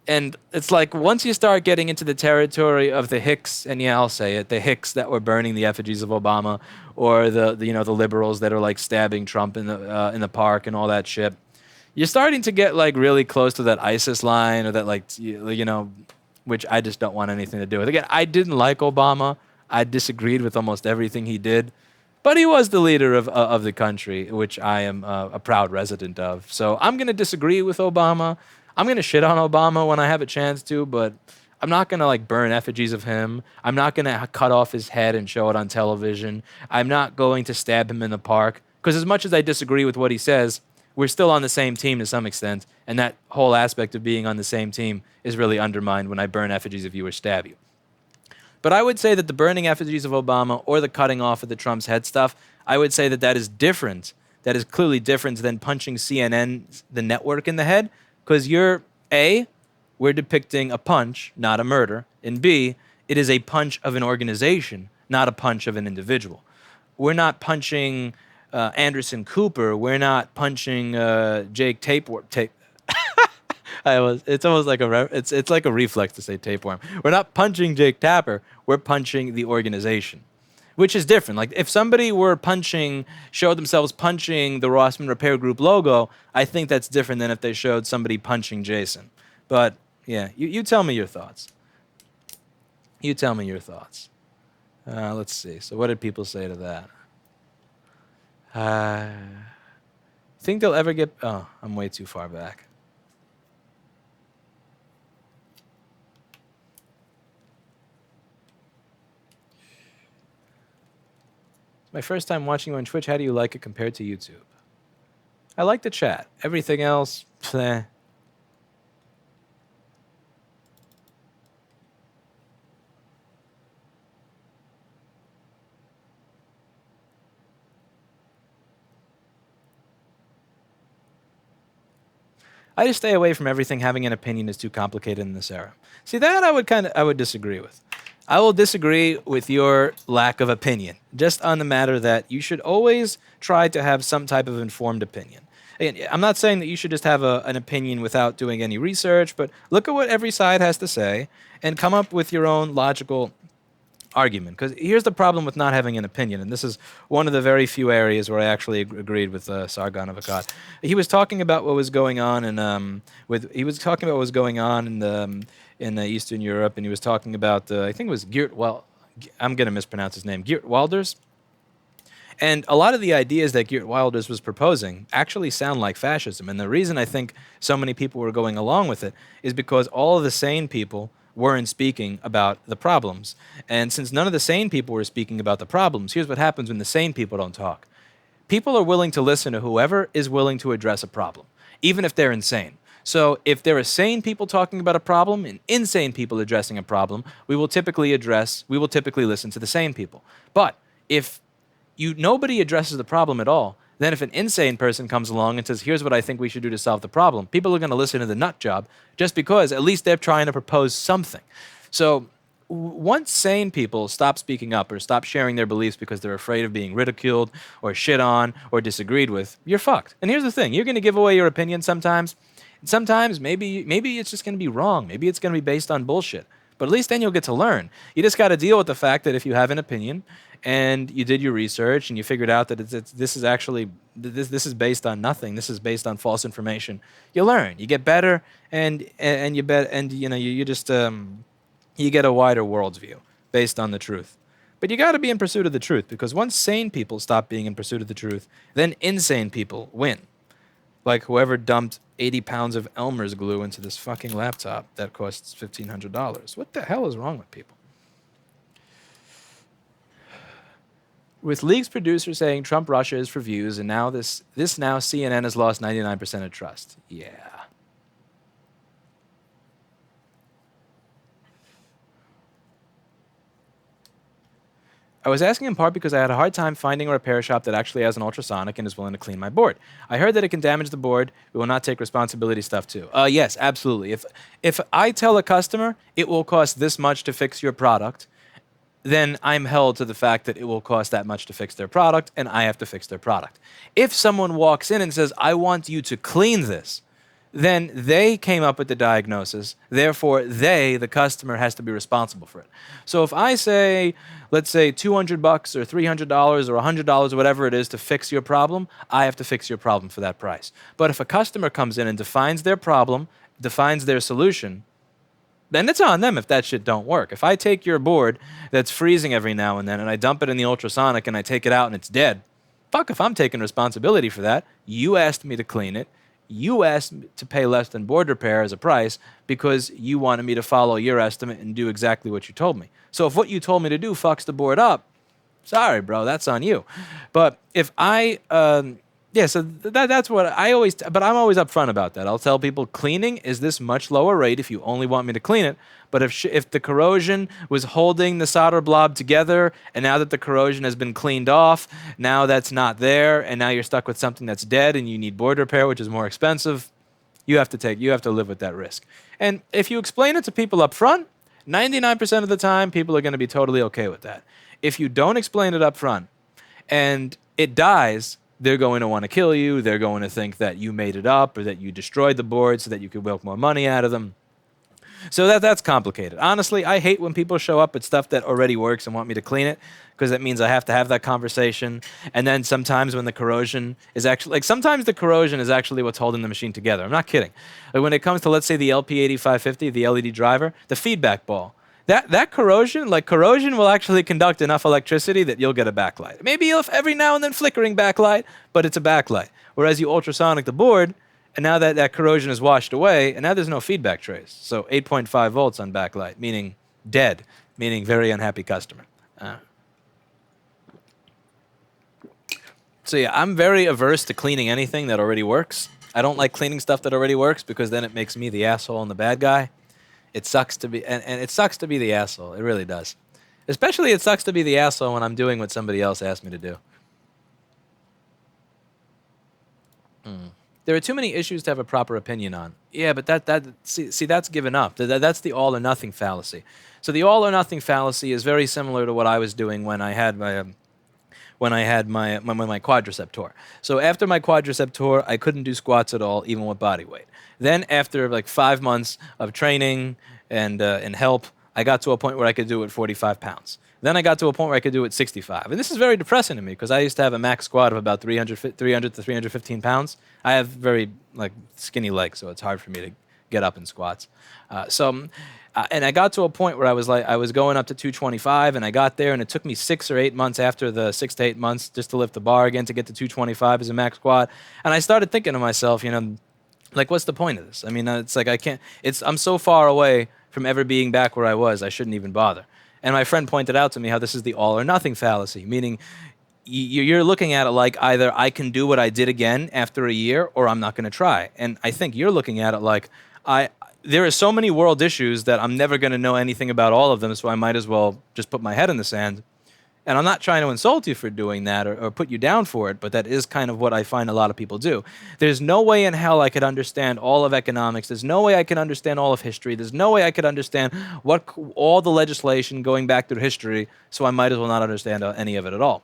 Speaker 1: And it's like once you start getting into the territory of the hicks, and yeah, I'll say it, the hicks that were burning the effigies of Obama, or the liberals that are like stabbing Trump in the park and all that shit, you're starting to get like really close to that ISIS line, or that which I just don't want anything to do with. Again, I didn't like Obama. I disagreed with almost everything he did. But he was the leader of the country, which I am a proud resident of. So I'm going to disagree with Obama. I'm going to shit on Obama when I have a chance to, but I'm not going to like burn effigies of him. I'm not going to cut off his head and show it on television. I'm not going to stab him in the park. Because as much as I disagree with what he says, we're still on the same team to some extent. And that whole aspect of being on the same team is really undermined when I burn effigies of you or stab you. But I would say that the burning effigies of Obama or the cutting off of the Trump's head stuff, I would say that is different. That is clearly different than punching CNN, the network, in the head. Because we're depicting a punch, not a murder. And B, it is a punch of an organization, not a punch of an individual. We're not punching Anderson Cooper. We're not punching Jake Tapeworm. It's almost like it's like a reflex to say tapeworm. We're not punching Jake Tapper. We're punching the organization, which is different. Like if somebody showed themselves punching the Rossman Repair Group logo, I think that's different than if they showed somebody punching Jason. But yeah, you tell me your thoughts. You tell me your thoughts. Let's see. So what did people say to that? Think they'll ever get... Oh, I'm way too far back. My first time watching you on Twitch. How do you like it compared to YouTube? I like the chat. Everything else, pleh. I just stay away from everything. Having an opinion is too complicated in this era. See, that I would disagree with. I will disagree with your lack of opinion, just on the matter that you should always try to have some type of informed opinion. Again, I'm not saying that you should just have an opinion without doing any research, but look at what every side has to say and come up with your own logical argument. Because here's the problem with not having an opinion, and this is one of the very few areas where I actually agreed with Sargon of Akkad. He was talking about what was going on in Eastern Europe, and he was talking about I think it was I'm going to mispronounce his name, Geert Wilders. And a lot of the ideas that Geert Wilders was proposing actually sound like fascism. And the reason I think so many people were going along with it is because all of the sane people weren't speaking about the problems. And since none of the sane people were speaking about the problems, here's what happens when the sane people don't talk. People are willing to listen to whoever is willing to address a problem, even if they're insane. So if there are sane people talking about a problem and insane people addressing a problem, we will typically listen to the sane people. But if nobody addresses the problem at all, then if an insane person comes along and says, here's what I think we should do to solve the problem, people are going to listen to the nut job just because at least they're trying to propose something. So once sane people stop speaking up or stop sharing their beliefs because they're afraid of being ridiculed or shit on or disagreed with, you're fucked. And here's the thing. You're going to give away your opinion sometimes. And sometimes maybe it's just going to be wrong. Maybe it's going to be based on bullshit. But at least then you'll get to learn. You just got to deal with the fact that if you have an opinion and you did your research and you figured out that this is actually this is based on nothing. This is based on false information. You learn. You get better, and you bet, and you just you get a wider worldview based on the truth. But you got to be in pursuit of the truth, because once sane people stop being in pursuit of the truth, then insane people win. Like whoever dumped 80 pounds of Elmer's glue into this fucking laptop that costs $1,500. What the hell is wrong with people? With Leaks producer saying Trump Russia is for views, and now this now CNN has lost 99% of trust. Yeah. I was asking in part because I had a hard time finding a repair shop that actually has an ultrasonic and is willing to clean my board. I heard that it can damage the board. We will not take responsibility stuff too. Yes, absolutely. If I tell a customer it will cost this much to fix your product, then I'm held to the fact that it will cost that much to fix their product, and I have to fix their product. If someone walks in and says, I want you to clean this, then they came up with the diagnosis. Therefore, the customer, has to be responsible for it. So if I say, let's say $200 or $300 or $100 or whatever it is to fix your problem, I have to fix your problem for that price. But if a customer comes in and defines their problem, defines their solution, then it's on them if that shit don't work. If I take your board that's freezing every now and then and I dump it in the ultrasonic and I take it out and it's dead, fuck if I'm taking responsibility for that. You asked me to clean it. You asked me to pay less than board repair as a price because you wanted me to follow your estimate and do exactly what you told me. So if what you told me to do fucks the board up, sorry, bro, that's on you. But if I, so that's what I always, but I'm always upfront about that. I'll tell people cleaning is this much lower rate if you only want me to clean it. But if the corrosion was holding the solder blob together, and now that the corrosion has been cleaned off, now that's not there, and now you're stuck with something that's dead, and you need board repair, which is more expensive, you have to live with that risk. And if you explain it to people up front, 99% of the time, people are going to be totally okay with that. If you don't explain it up front, and it dies, they're going to want to kill you. They're going to think that you made it up or that you destroyed the board so that you could milk more money out of them. So that's complicated. Honestly, I hate when people show up with stuff that already works and want me to clean it, because that means I have to have that conversation. And then sometimes when the corrosion is actually, sometimes the corrosion is actually what's holding the machine together. I'm not kidding. Like when it comes to, let's say, the LP8550, the LED driver, the feedback ball, that corrosion will actually conduct enough electricity that you'll get a backlight. Maybe you'll have every now and then flickering backlight, but it's a backlight. Whereas you ultrasonic the board, and now that corrosion is washed away, and now there's no feedback trace. So 8.5 volts on backlight, meaning dead, meaning very unhappy customer. So yeah, I'm very averse to cleaning anything that already works. I don't like cleaning stuff that already works because then it makes me the asshole and the bad guy. It sucks to be, and it sucks to be the asshole. It really does. Especially it sucks to be the asshole when I'm doing what somebody else asked me to do. There are too many issues to have a proper opinion on. Yeah, but see that's given up. That's the all or nothing fallacy. So the all or nothing fallacy is very similar to what I was doing when I had my quadricep tour. So after my quadricep tour, I couldn't do squats at all, even with body weight. Then after like 5 months of training and help, I got to a point where I could do it 45 pounds. Then I got to a point where I could do it 65. And this is very depressing to me because I used to have a max squat of about 300 to 315 pounds. I have very skinny legs, so it's hard for me to get up in squats. And I got to a point where I was going up to 225, and I got there, and it took me 6 or 8 months after the 6 to 8 months just to lift the bar again to get to 225 as a max squat. And I started thinking to myself, what's the point of this? I mean, it's like I'm so far away from ever being back where I was, I shouldn't even bother. And my friend pointed out to me how this is the all or nothing fallacy, meaning you're looking at it like either I can do what I did again after a year or I'm not going to try. And I think you're looking at it like there are so many world issues that I'm never going to know anything about all of them, so I might as well just put my head in the sand. And I'm not trying to insult you for doing that or put you down for it, but that is kind of what I find a lot of people do. There's no way in hell I could understand all of economics. There's no way I can understand all of history. There's no way I could understand all the legislation going back through history, so I might as well not understand any of it at all.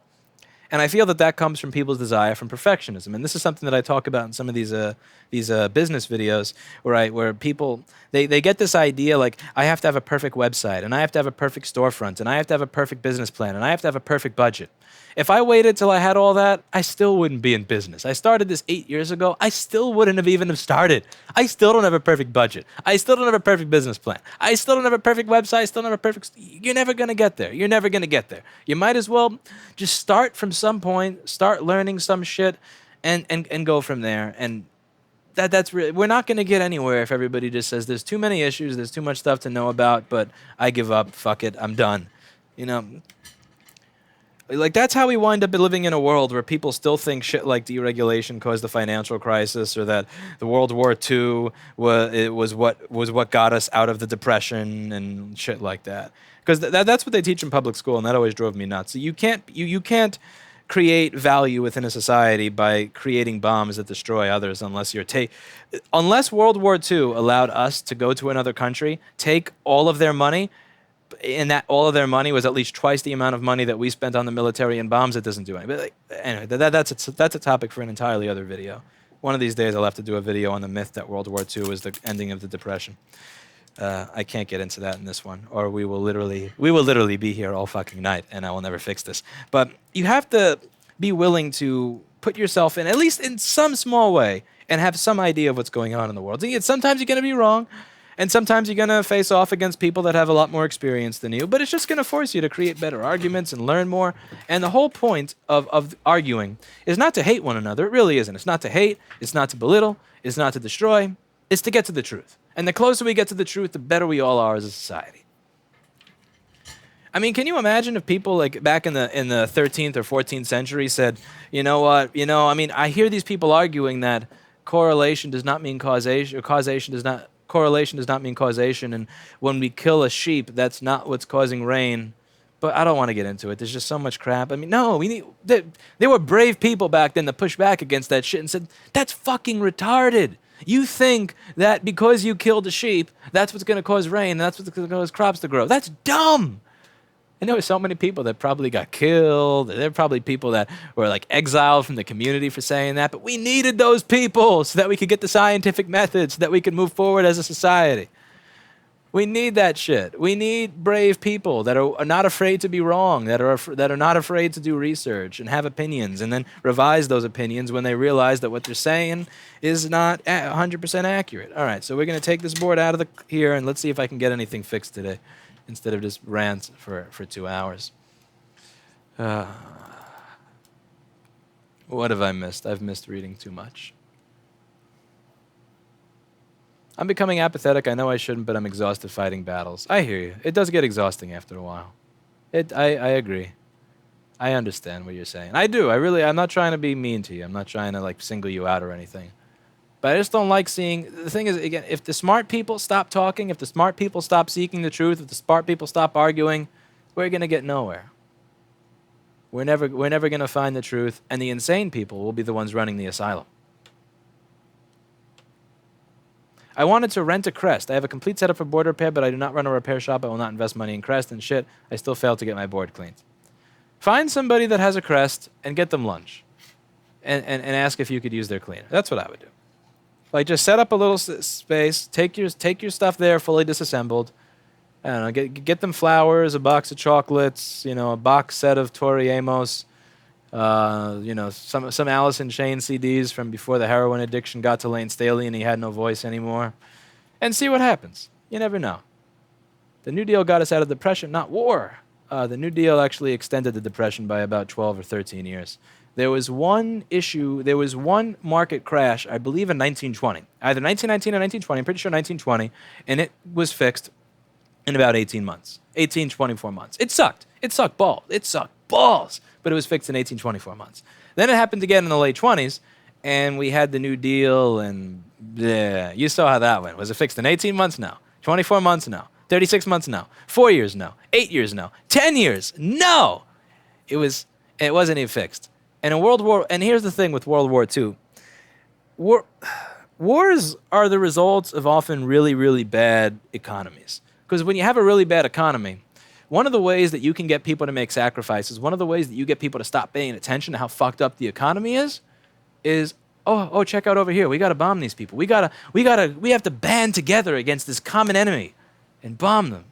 Speaker 1: And I feel that that comes from people's desire from perfectionism. And this is something that I talk about in some of these business videos, where people, they get this idea like, I have to have a perfect website, and I have to have a perfect storefront, and I have to have a perfect business plan, and I have to have a perfect budget. If I waited till I had all that, I still wouldn't be in business. I started this 8 years ago. I still wouldn't have even have started. I still don't have a perfect budget. I still don't have a perfect business plan. I still don't have a perfect website. I still don't have a perfect... You're never going to get there. You're never going to get there. You might as well just start from some point, start learning some shit, and go from there. And that's really... We're not going to get anywhere if everybody just says, there's too many issues, there's too much stuff to know about, but I give up, fuck it, I'm done. You know... Like, that's how we wind up living in a world where people still think shit like deregulation caused the financial crisis, or that the World War II was what got us out of the Depression and shit like that. Because that's what they teach in public school, and that always drove me nuts. So you can't create value within a society by creating bombs that destroy others unless World War II allowed us to go to another country, take all of their money, and that all of their money was at least twice the amount of money that we spent on the military and bombs, it doesn't do anything. But anyway, that's a topic for an entirely other video. One of these days I'll have to do a video on the myth that World War II was the ending of the Depression. I can't get into that in this one, or we will literally be here all fucking night, and I will never fix this. But you have to be willing to put yourself in, at least in some small way, and have some idea of what's going on in the world. Sometimes you're going to be wrong. And sometimes you're going to face off against people that have a lot more experience than you, but it's just going to force you to create better arguments and learn more. And the whole point of arguing is not to hate one another. It really isn't. It's not to hate. It's not to belittle. It's not to destroy. It's to get to the truth. And the closer we get to the truth, the better we all are as a society. I mean, can you imagine if people like back in the 13th or 14th century said, you know what, I mean, I hear these people arguing that correlation does not mean causation, or correlation does not mean causation, and when we kill a sheep, that's not what's causing rain. But I don't want to get into it. There's just so much crap. I mean, no, there were brave people back then that pushed back against that shit and said, that's fucking retarded. You think that because you killed a sheep, that's what's going to cause rain, and that's what's going to cause crops to grow. That's dumb. And there were so many people that probably got killed. There were probably people that were like exiled from the community for saying that. But we needed those people so that we could get the scientific methods, so that we could move forward as a society. We need that shit. We need brave people that are not afraid to be wrong, that are not afraid to do research and have opinions, and then revise those opinions when they realize that what they're saying is not 100% accurate. All right, so we're going to take this board out of here, and let's see if I can get anything fixed today, instead of just rant for 2 hours. What have I missed? I've missed reading too much. I'm becoming apathetic. I know I shouldn't, but I'm exhausted fighting battles. I hear you. It does get exhausting after a while. I agree. I understand what you're saying. I do. I'm not trying to be mean to you. I'm not trying to like single you out or anything. But I just don't like seeing... The thing is, again, if the smart people stop talking, if the smart people stop seeking the truth, if the smart people stop arguing, we're going to get nowhere. We're never going to find the truth, and the insane people will be the ones running the asylum. I wanted to rent a Crest. I have a complete setup for board repair, but I do not run a repair shop. I will not invest money in Crest and shit. I still failed to get my board cleaned. Find somebody that has a Crest and get them lunch, and ask if you could use their cleaner. That's what I would do. Like, just set up a little space, take your stuff there fully disassembled. I don't know, get them flowers, a box of chocolates, a box set of Tori Amos, some Alice in Chains CDs from before the heroin addiction got to Lane Staley and he had no voice anymore, and see what happens. You never know. The New Deal got us out of depression, not war. The New Deal actually extended the depression by about 12 or 13 years. There was one market crash, I believe in 1920. Either 1919 or 1920, I'm pretty sure 1920, and it was fixed in about 18 months. 24 months. It sucked. It sucked balls. But it was fixed in 24 months. Then it happened again in the late 20s, and we had the New Deal, and yeah, you saw how that went. Was it fixed in 18 months? No. 24 months? No. 36 months? No. 4 years? No. 8 years? No. 10 years? No! It wasn't even fixed. And and here's the thing with World War II. Wars are the results of often really, really bad economies. Because when you have a really bad economy, one of the ways that you can get people to make sacrifices, one of the ways that you get people to stop paying attention to how fucked up the economy is oh, check out over here. We got to bomb these people. We have to band together against this common enemy and bomb them.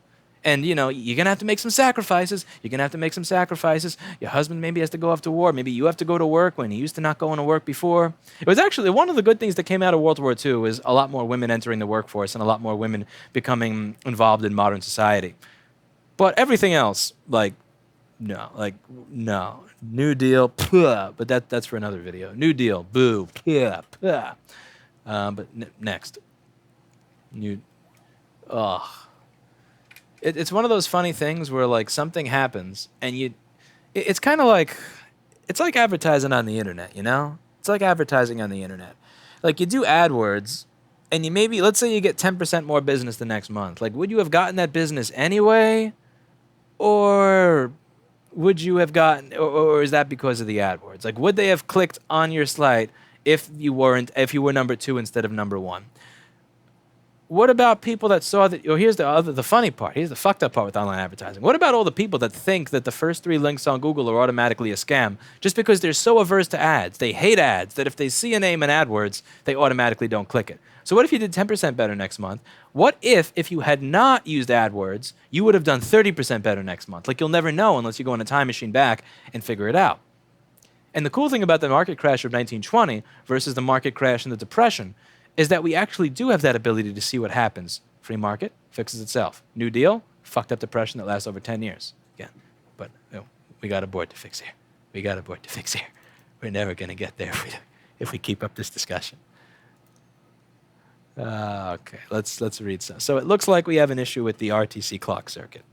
Speaker 1: And, you know, you're going to have to make some sacrifices. You're going to have to make some sacrifices. Your husband maybe has to go off to war. Maybe you have to go to work when he used to not going to work before. It was actually one of the good things that came out of World War II was a lot more women entering the workforce and a lot more women becoming involved in modern society. But everything else, no. New Deal, puh, but that's for another video. New Deal, boo, puh, puh. But next. It's one of those funny things where like something happens and it's kind of like, it's like advertising on the internet, you know? It's like advertising on the internet. Like you do AdWords and you maybe, let's say you get 10% more business the next month. Like would you have gotten that business anyway? Or would you have gotten, or is that because of the AdWords? Like would they have clicked on your slide if you were number 2 instead of number 1? What about people that saw that? Here's the funny part. Here's the fucked up part with online advertising. What about all the people that think that the first 3 links on Google are automatically a scam just because they're so averse to ads? They hate ads that if they see a name in AdWords, they automatically don't click it. So what if you did 10% better next month? What if you had not used AdWords, you would have done 30% better next month? Like you'll never know unless you go in a time machine back and figure it out. And the cool thing about the market crash of 1920 versus the market crash in the Depression is that we actually do have that ability to see what happens. Free market fixes itself. New Deal, fucked up depression that lasts over 10 years. Again, but we got a board to fix here. We got a board to fix here. We're never going to get there if we keep up this discussion. Okay, let's read some. So it looks like we have an issue with the RTC clock circuit.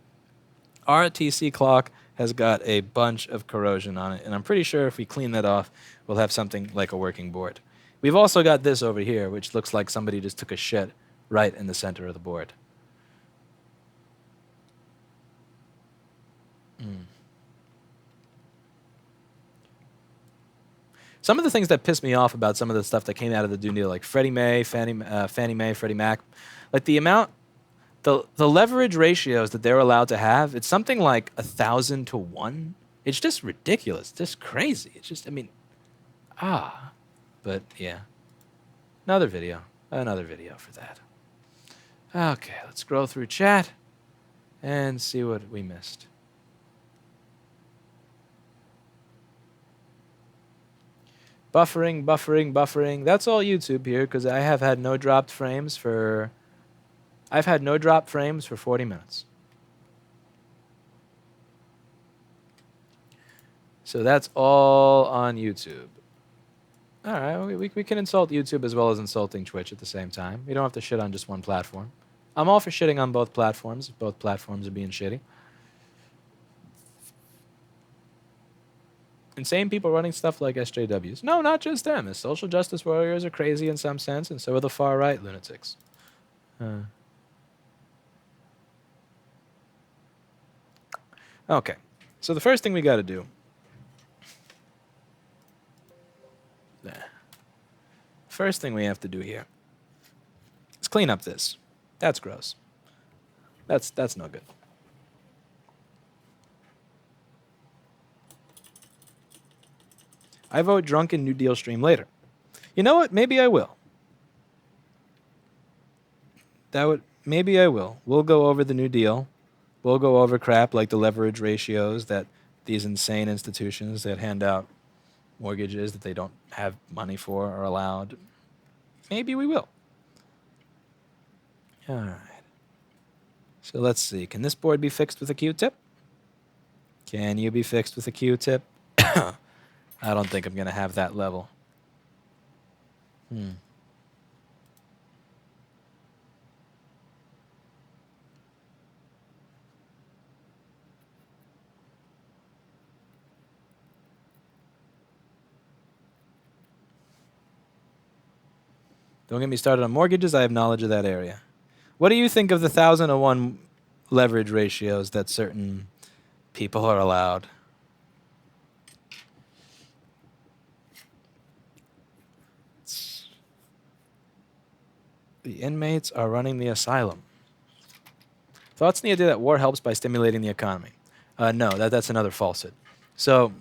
Speaker 1: RTC clock has got a bunch of corrosion on it, and I'm pretty sure if we clean that off, we'll have something like a working board. We've also got this over here, which looks like somebody just took a shit right in the center of the board. Some of the things that piss me off about some of the stuff that came out of the New Deal, like Fannie Mae, Freddie Mac, like the amount, the leverage ratios that they're allowed to have, it's something like 1,000 to 1. It's just ridiculous. It's just crazy. It's just, But yeah, another video for that. Okay, let's scroll through chat and see what we missed. Buffering. That's all YouTube here because I've had no dropped frames for 40 minutes. So that's all on YouTube. All right, we can insult YouTube as well as insulting Twitch at the same time. We don't have to shit on just one platform. I'm all for shitting on both platforms if both platforms are being shitty. Insane people running stuff like SJWs. No, not just them. The social justice warriors are crazy in some sense, and so are the far-right lunatics. Okay, so the first thing we got to do... First thing we have to do here is clean up this. That's gross. That's no good. I vote drunken New Deal stream later. You know what? Maybe I will. Maybe I will. We'll go over the New Deal. We'll go over crap like the leverage ratios that these insane institutions that hand out mortgages that they don't have money for are allowed. Maybe we will. All right. So let's see. Can this board be fixed with a Q-tip? Can you be fixed with a Q-tip? I don't think I'm going to have that level. Don't get me started on mortgages. I have knowledge of that area. What do you think of the 1,001 leverage ratios that certain people are allowed? The inmates are running the asylum. Thoughts on the idea that war helps by stimulating the economy? No, that's another falsehood. So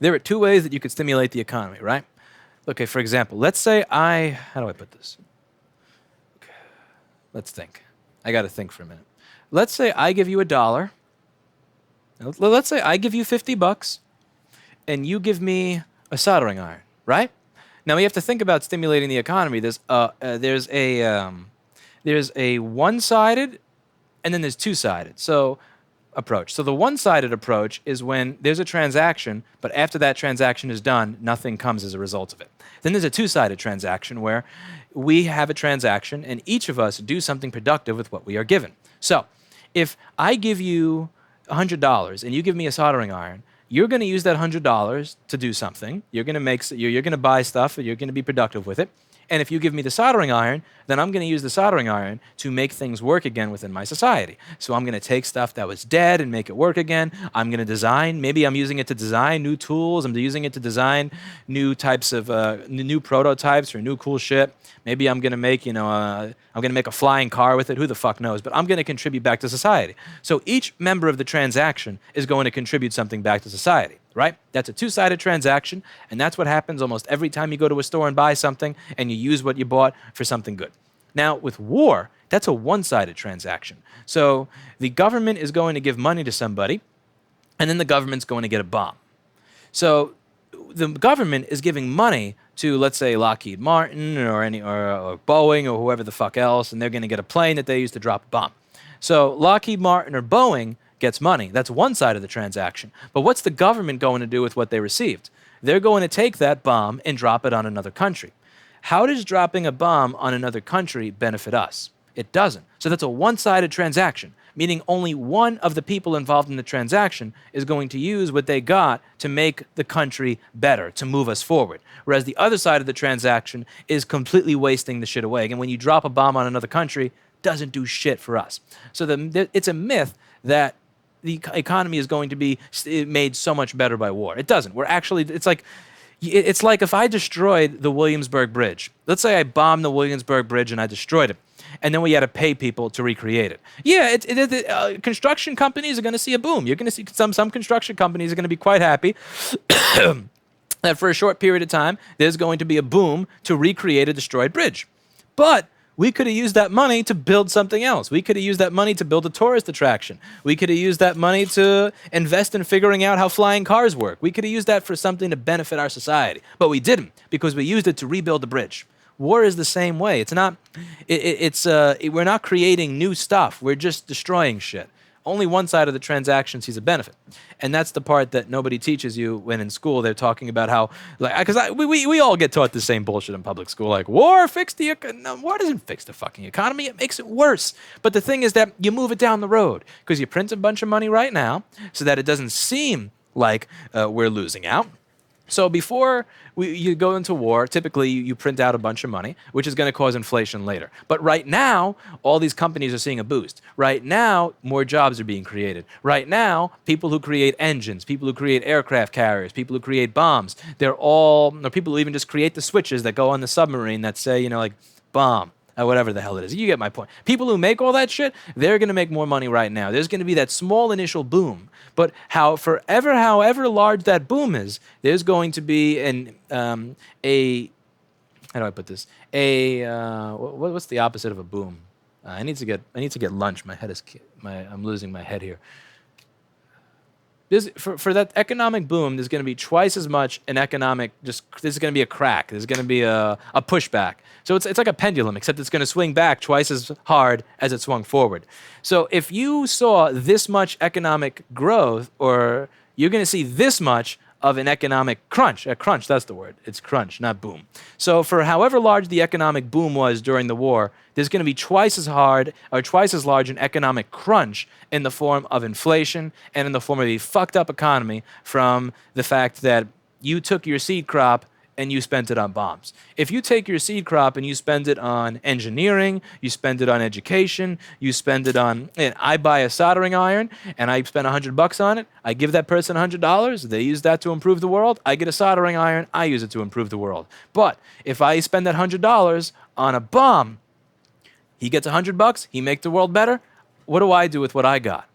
Speaker 1: there are two ways that you could stimulate the economy, right? Okay, for example, let's say how do I put this? Okay, let's think. I got to think for a minute. Let's say I give you $1. Let's say I give you $50 and you give me a soldering iron, right? Now we have to think about stimulating the economy. There's a one-sided and then there's two-sided approach. So the one-sided approach is when there's a transaction, but after that transaction is done, nothing comes as a result of it. Then there's a two-sided transaction where we have a transaction and each of us do something productive with what we are given. So if I give you $100 and you give me a soldering iron, you're going to use that $100 to do something. You're going to buy stuff, you're going to be productive with it. And if you give me the soldering iron, then I'm going to use the soldering iron to make things work again within my society. So I'm going to take stuff that was dead and make it work again. I'm going to design, maybe I'm using it to design new tools. I'm using it to design new types of, new prototypes or new cool shit. Maybe I'm going to make, I'm going to make a flying car with it. Who the fuck knows? But I'm going to contribute back to society. So each member of the transaction is going to contribute something back to society, right? That's a two-sided transaction, and that's what happens almost every time you go to a store and buy something and you use what you bought for something good. Now, with war, that's a one-sided transaction. So the government is going to give money to somebody, and then the government's going to get a bomb. So the government is giving money to, let's say, Lockheed Martin or Boeing or whoever the fuck else, and they're going to get a plane that they use to drop a bomb. So Lockheed Martin or Boeing gets money. That's one side of the transaction. But what's the government going to do with what they received? They're going to take that bomb and drop it on another country. How does dropping a bomb on another country benefit us? It doesn't. So that's a one-sided transaction, meaning only one of the people involved in the transaction is going to use what they got to make the country better, to move us forward. Whereas the other side of the transaction is completely wasting the shit away. And when you drop a bomb on another country, it doesn't do shit for us. So it's a myth that the economy is going to be made so much better by war. It doesn't. It's like if I destroyed the Williamsburg Bridge. Let's say I bombed the Williamsburg Bridge and I destroyed it. And then we had to pay people to recreate it. Yeah, construction companies are going to see a boom. You're going to see some construction companies are going to be quite happy that for a short period of time, there's going to be a boom to recreate a destroyed bridge. But we could have used that money to build something else. We could have used that money to build a tourist attraction. We could have used that money to invest in figuring out how flying cars work. We could have used that for something to benefit our society. But we didn't, because we used it to rebuild the bridge. War is the same way. We're not creating new stuff. We're just destroying shit. Only one side of the transaction sees a benefit. And that's the part that nobody teaches you when in school they're talking about how, because we all get taught the same bullshit in public school, like war doesn't fix the fucking economy, it makes it worse. But the thing is that you move it down the road, because you print a bunch of money right now so that it doesn't seem like we're losing out. So before you go into war, typically you print out a bunch of money, which is going to cause inflation later. But right now, all these companies are seeing a boost. Right now, more jobs are being created. Right now, people who create engines, people who create aircraft carriers, people who create bombs, or people who even just create the switches that go on the submarine that say, like bomb. Whatever the hell it is. You get my point. People who make all that shit, they're going to make more money right now. There's going to be that small initial boom. But however large that boom is, there's going to be how do I put this? What's the opposite of a boom? I need to get lunch. I'm losing my head here. For that economic boom, there's going to be twice as much there's going to be a crack. There's going to be a pushback. So it's like a pendulum, except it's going to swing back twice as hard as it swung forward. So if you saw this much economic growth, or you're going to see this much of an economic crunch. Crunch, that's the word. It's crunch, not boom. So for however large the economic boom was during the war, there's going to be twice as hard or twice as large an economic crunch in the form of inflation and in the form of a fucked up economy from the fact that you took your seed crop and you spent it on bombs. If you take your seed crop and you spend it on engineering, you spend it on education, you spend it on, and I buy a soldering iron and I spend $100 on it, I give that person $100, they use that to improve the world, I get a soldering iron, I use it to improve the world. But if I spend that $100 on a bomb, he gets $100, he makes the world better, what do I do with what I got?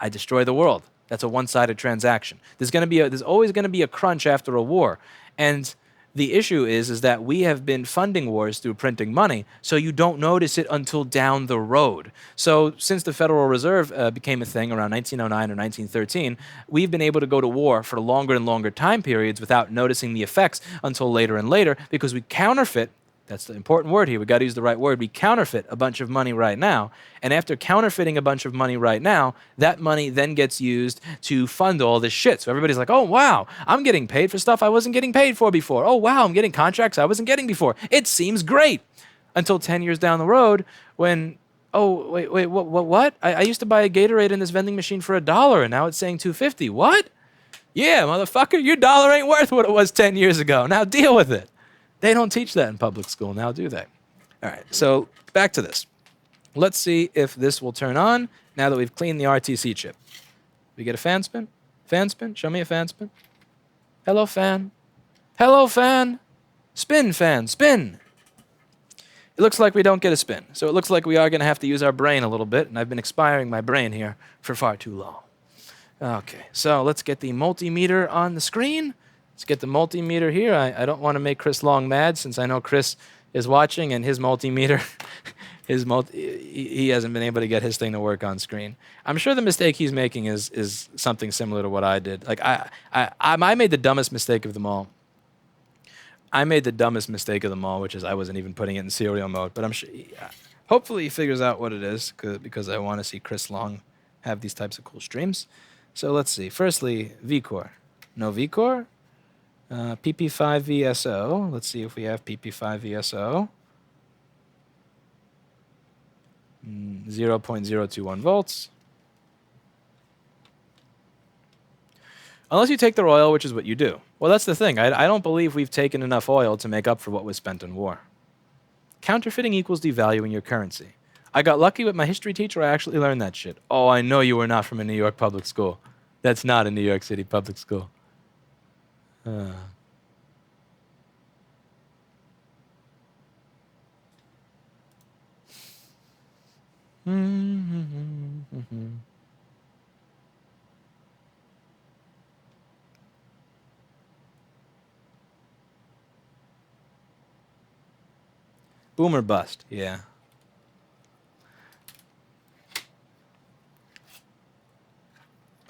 Speaker 1: I destroy the world. That's a one-sided transaction. There's always going to be a crunch after a war. And the issue is that we have been funding wars through printing money, so you don't notice it until down the road. So since the Federal Reserve became a thing around 1909 or 1913, we've been able to go to war for longer and longer time periods without noticing the effects until later and later, because we counterfeit. That's the important word here. We got to use the right word. We counterfeit a bunch of money right now. And after counterfeiting a bunch of money right now, that money then gets used to fund all this shit. So everybody's like, oh, wow, I'm getting paid for stuff I wasn't getting paid for before. Oh, wow, I'm getting contracts I wasn't getting before. It seems great. Until 10 years down the road when, oh, wait, what? I used to buy a Gatorade in this vending machine for $1, and now it's saying $2.50. What? Yeah, motherfucker, your dollar ain't worth what it was 10 years ago. Now deal with it. They don't teach that in public school now, do they? All right, so back to this. Let's see if this will turn on now that we've cleaned the RTC chip. We get a fan spin? Fan spin? Show me a fan spin. Hello, fan. Hello, fan. Spin, fan, spin. It looks like we don't get a spin. So it looks like we are going to have to use our brain a little bit, and I've been expiring my brain here for far too long. Okay, so let's get the multimeter on the screen. Let's get the multimeter here. I don't want to make Chris Long mad, since I know Chris is watching, and his multimeter, he hasn't been able to get his thing to work on screen. I'm sure the mistake he's making is something similar to what I did. Like I made the dumbest mistake of them all. Which is I wasn't even putting it in serial mode. But I'm sure, hopefully he figures out what it is, because I want to see Chris Long have these types of cool streams. So let's see. Firstly, vCore. No vCore. PP5VSO. Let's see if we have PP5VSO. 0.021 volts. Unless you take their oil, which is what you do. Well, that's the thing. I don't believe we've taken enough oil to make up for what was spent in war. Counterfeiting equals devaluing your currency. I got lucky with my history teacher. I actually learned that shit. Oh, I know you were not from a New York public school. That's not a New York City public school. Boom or bust, yeah.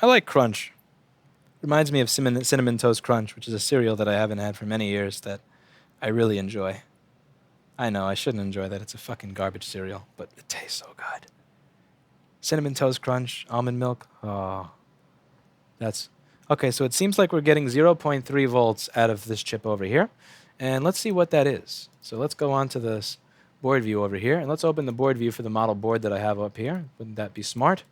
Speaker 1: I like Crunch. Reminds me of Cinnamon Toast Crunch, which is a cereal that I haven't had for many years that I really enjoy. I know, I shouldn't enjoy that. It's a fucking garbage cereal, but it tastes so good. Cinnamon Toast Crunch, almond milk. Oh, that's... Okay, so it seems like we're getting 0.3 volts out of this chip over here. And let's see what that is. So let's go on to this board view over here, and let's open the board view for the model board that I have up here. Wouldn't that be smart?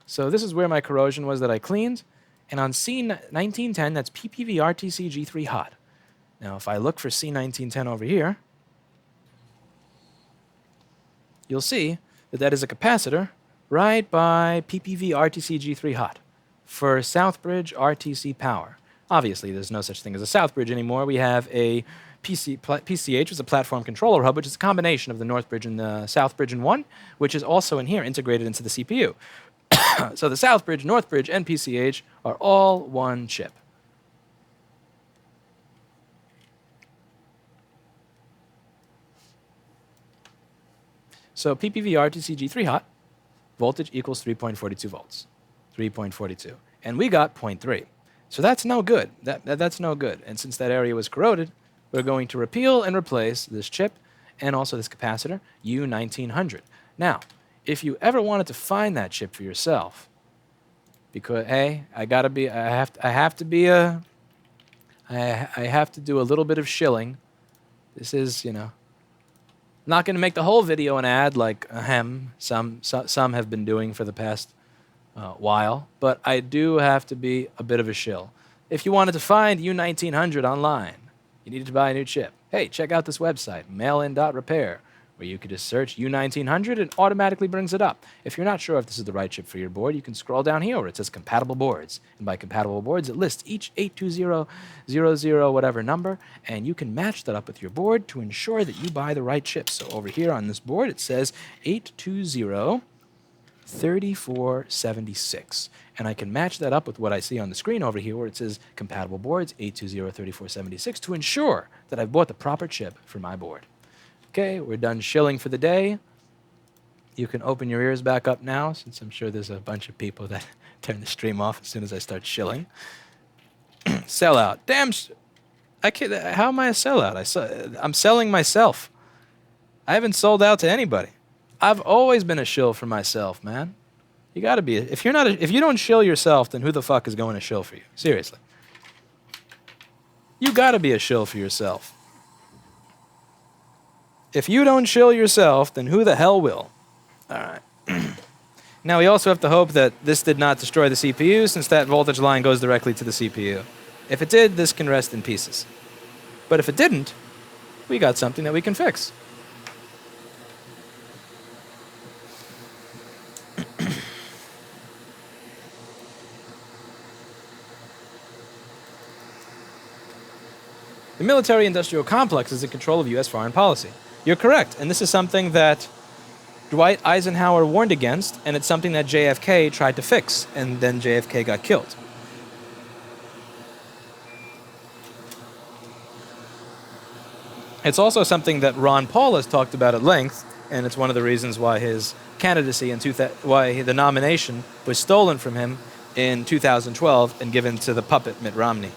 Speaker 1: So this is where my corrosion was that I cleaned. And on C1910, that's PPV RTC G3 hot. Now, if I look for C1910 over here, you'll see that that is a capacitor right by PPV RTC G3 hot for Southbridge RTC power. Obviously, there's no such thing as a Southbridge anymore. We have a PCH, which is a platform controller hub, which is a combination of the Northbridge and the Southbridge in one, which is also in here integrated into the CPU. So the Southbridge, Northbridge, and PCH are all one chip. So PPV RTC G3 hot, voltage equals 3.42 volts. 3.42. And we got 0.3. So that's no good. That's no good. And since that area was corroded, we're going to repeal and replace this chip and also this capacitor, U1900. Now, if you ever wanted to find that chip for yourself, because hey, I have to do a little bit of shilling. This is, you know, not going to make the whole video an ad like some have been doing for the past while, but I do have to be a bit of a shill. If you wanted to find U1900 online, you needed to buy a new chip. Hey, check out this website, mailin.repair, where you could just search U1900 and automatically brings it up. If you're not sure if this is the right chip for your board, you can scroll down here where it says compatible boards. And by compatible boards, it lists each 82000 whatever number, and you can match that up with your board to ensure that you buy the right chip. So over here on this board, it says 8203476. And I can match that up with what I see on the screen over here where it says compatible boards 8203476 to ensure that I've bought the proper chip for my board. Okay, we're done shilling for the day. You can open your ears back up now, since I'm sure there's a bunch of people that turn the stream off as soon as I start shilling. Sellout. Damn, I can't, how am I a sellout? I'm selling myself. I haven't sold out to anybody. I've always been a shill for myself, man. You gotta be. If you don't shill yourself, then who the fuck is going to shill for you? Seriously. You gotta be a shill for yourself. If you don't shill yourself, then who the hell will? All right. Now we also have to hope that this did not destroy the CPU, since that voltage line goes directly to the CPU. If it did, this can rest in pieces. But if it didn't, we got something that we can fix. The military-industrial complex is in control of U.S. foreign policy. You're correct, and this is something that Dwight Eisenhower warned against, and it's something that JFK tried to fix, and then JFK got killed. It's also something that Ron Paul has talked about at length, and it's one of the reasons why his candidacy and why the nomination was stolen from him in 2012 and given to the puppet Mitt Romney.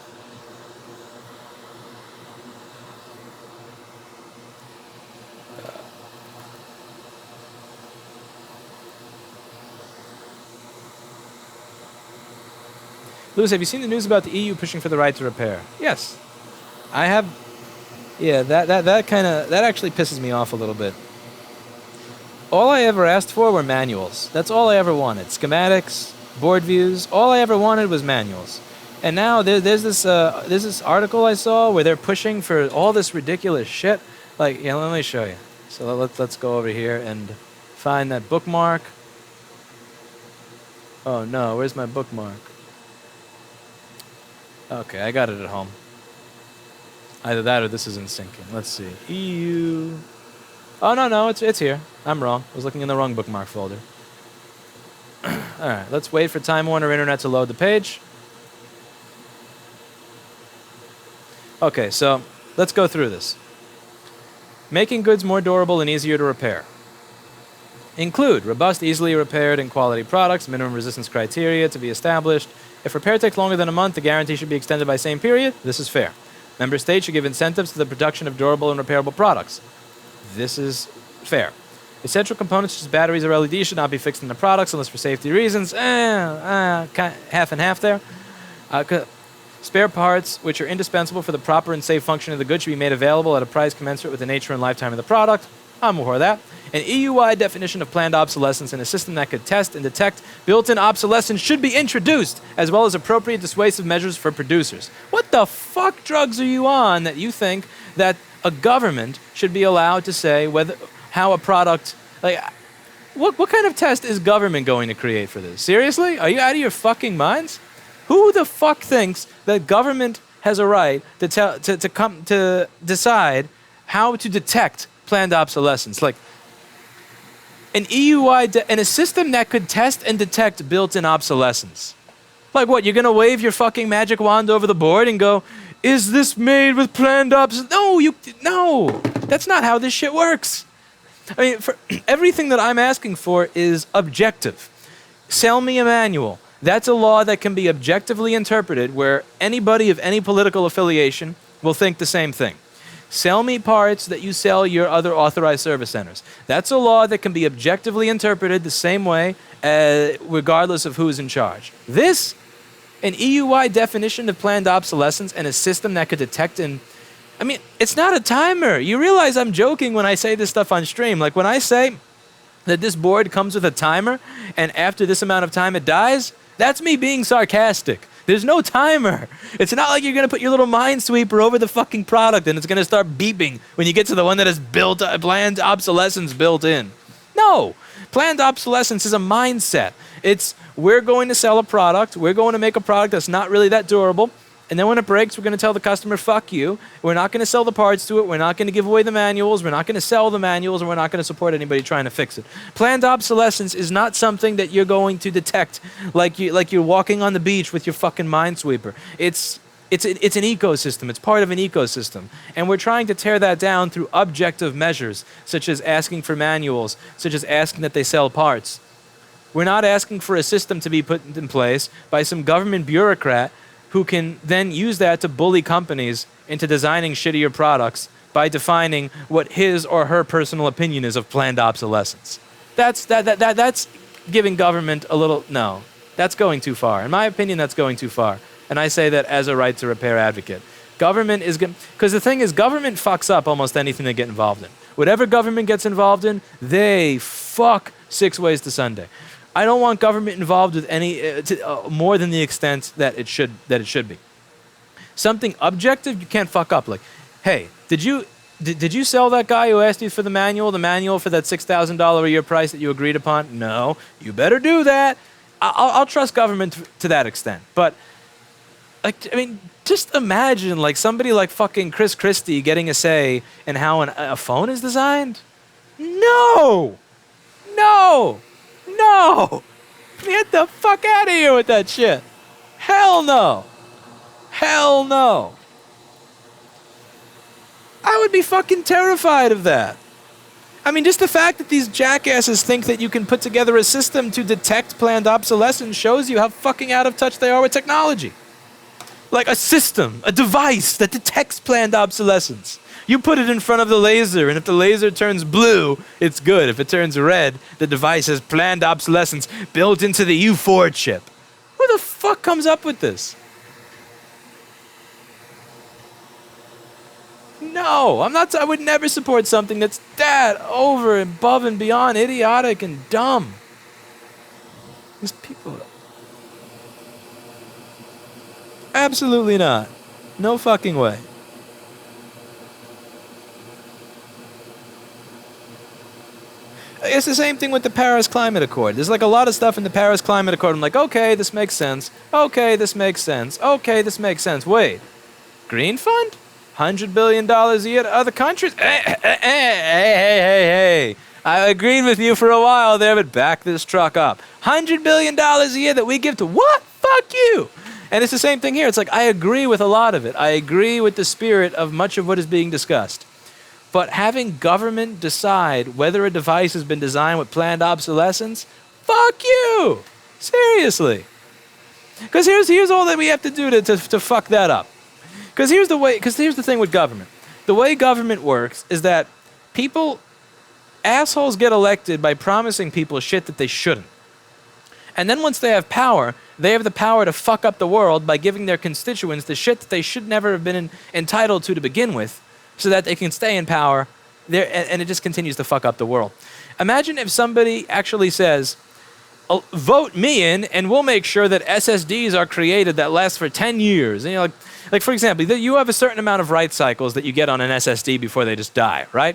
Speaker 1: Lewis, have you seen the news about the EU pushing for the right to repair? Yes, I have. Yeah, that actually pisses me off a little bit. All I ever asked for were manuals. That's all I ever wanted. Schematics, board views. All I ever wanted was manuals. And now there's this article I saw where they're pushing for all this ridiculous shit. Like, yeah, let me show you. So let's go over here and find that bookmark. Oh no, where's my bookmark? Okay, I got it at home. Either that or this isn't syncing. Let's see. EU. Oh, no, it's here. I'm wrong. I was looking in the wrong bookmark folder. All right, let's wait for Time Warner Internet to load the page. Okay, so let's go through this. Making goods more durable and easier to repair. Include robust, easily repaired, and quality products, minimum resistance criteria to be established. If repair takes longer than a month, the guarantee should be extended by same period. This is fair. Member states should give incentives to the production of durable and repairable products. This is fair. Essential components such as batteries or LEDs should not be fixed in the products unless for safety reasons. Half and half there. Spare parts, which are indispensable for the proper and safe function of the good, should be made available at a price commensurate with the nature and lifetime of the product. I'm for that. An EU-wide definition of planned obsolescence and a system that could test and detect built-in obsolescence should be introduced, as well as appropriate dissuasive measures for producers. What the fuck drugs are you on that you think that a government should be allowed to say how a product, like, what kind of test is government going to create for this? Seriously? Are you out of your fucking minds? Who the fuck thinks that government has a right to decide how to detect planned obsolescence? Like, an EU-wide and a system that could test and detect built-in obsolescence. Like what? You're gonna wave your fucking magic wand over the board and go, "Is this made with planned obsolescence?" No, that's not how this shit works. I mean, for everything that I'm asking for is objective. Sell me a manual. That's a law that can be objectively interpreted, where anybody of any political affiliation will think the same thing. Sell me parts that you sell your other authorized service centers. That's a law that can be objectively interpreted the same way, regardless of who's in charge. This, an EU-wide definition of planned obsolescence and a system that could detect I mean, it's not a timer. You realize I'm joking when I say this stuff on stream. Like when I say that this board comes with a timer and after this amount of time it dies, that's me being sarcastic. There's no timer. It's not like you're going to put your little Minesweeper over the fucking product and it's going to start beeping when you get to the one that has planned obsolescence built in. No. Planned obsolescence is a mindset. It's, we're going to sell a product. We're going to make a product that's not really that durable. And then when it breaks, we're going to tell the customer, fuck you. We're not going to sell the parts to it. We're not going to give away the manuals. We're not going to sell the manuals. And we're not going to support anybody trying to fix it. Planned obsolescence is not something that you're going to detect like you're walking on the beach with your fucking Minesweeper. It's an ecosystem. It's part of an ecosystem. And we're trying to tear that down through objective measures, such as asking for manuals, such as asking that they sell parts. We're not asking for a system to be put in place by some government bureaucrat who can then use that to bully companies into designing shittier products by defining what his or her personal opinion is of planned obsolescence. That's giving government a little... No, that's going too far. In my opinion, that's going too far. And I say that as a right to repair advocate. Government is... Because the thing is, government fucks up almost anything they get involved in. Whatever government gets involved in, they fuck 6 ways to Sunday. I don't want government involved with any more than the extent that it should be. Something objective you can't fuck up. Like, hey, did you sell that guy who asked you for the manual for that $6,000 a year price that you agreed upon? No, you better do that. I'll trust government to that extent. But like, I mean, just imagine like somebody like fucking Chris Christie getting a say in how a phone is designed. No. Get the fuck out of here with that shit. Hell no. I would be fucking terrified of that. I mean, just the fact that these jackasses think that you can put together a system to detect planned obsolescence shows you how fucking out of touch they are with technology. Like a system, a device that detects planned obsolescence. You put it in front of the laser, and if the laser turns blue, it's good. If it turns red, the device has planned obsolescence built into the U4 chip. Who the fuck comes up with this? No, I would never support something that's that over and above and beyond idiotic and dumb. These people... Absolutely not. No fucking way. It's the same thing with the Paris Climate Accord. There's like a lot of stuff in the Paris Climate Accord. I'm like, okay, this makes sense. Okay, this makes sense. Okay, this makes sense. Wait, Green Fund? $100 billion a year to other countries? Hey. I agreed with you for a while there, but back this truck up. $100 billion a year that we give to what? Fuck you. And it's the same thing here. It's like, I agree with a lot of it. I agree with the spirit of much of what is being discussed. But having government decide whether a device has been designed with planned obsolescence, fuck you! Seriously. Because here's all that we have to do to fuck that up. Because here's the thing with government. The way government works is that assholes get elected by promising people shit that they shouldn't. And then once they have power, they have the power to fuck up the world by giving their constituents the shit that they should never have been entitled to begin with, so that they can stay in power, and it just continues to fuck up the world. Imagine if somebody actually says, vote me in, and we'll make sure that SSDs are created that last for 10 years. And you're like for example, you have a certain amount of write cycles that you get on an SSD before they just die, right?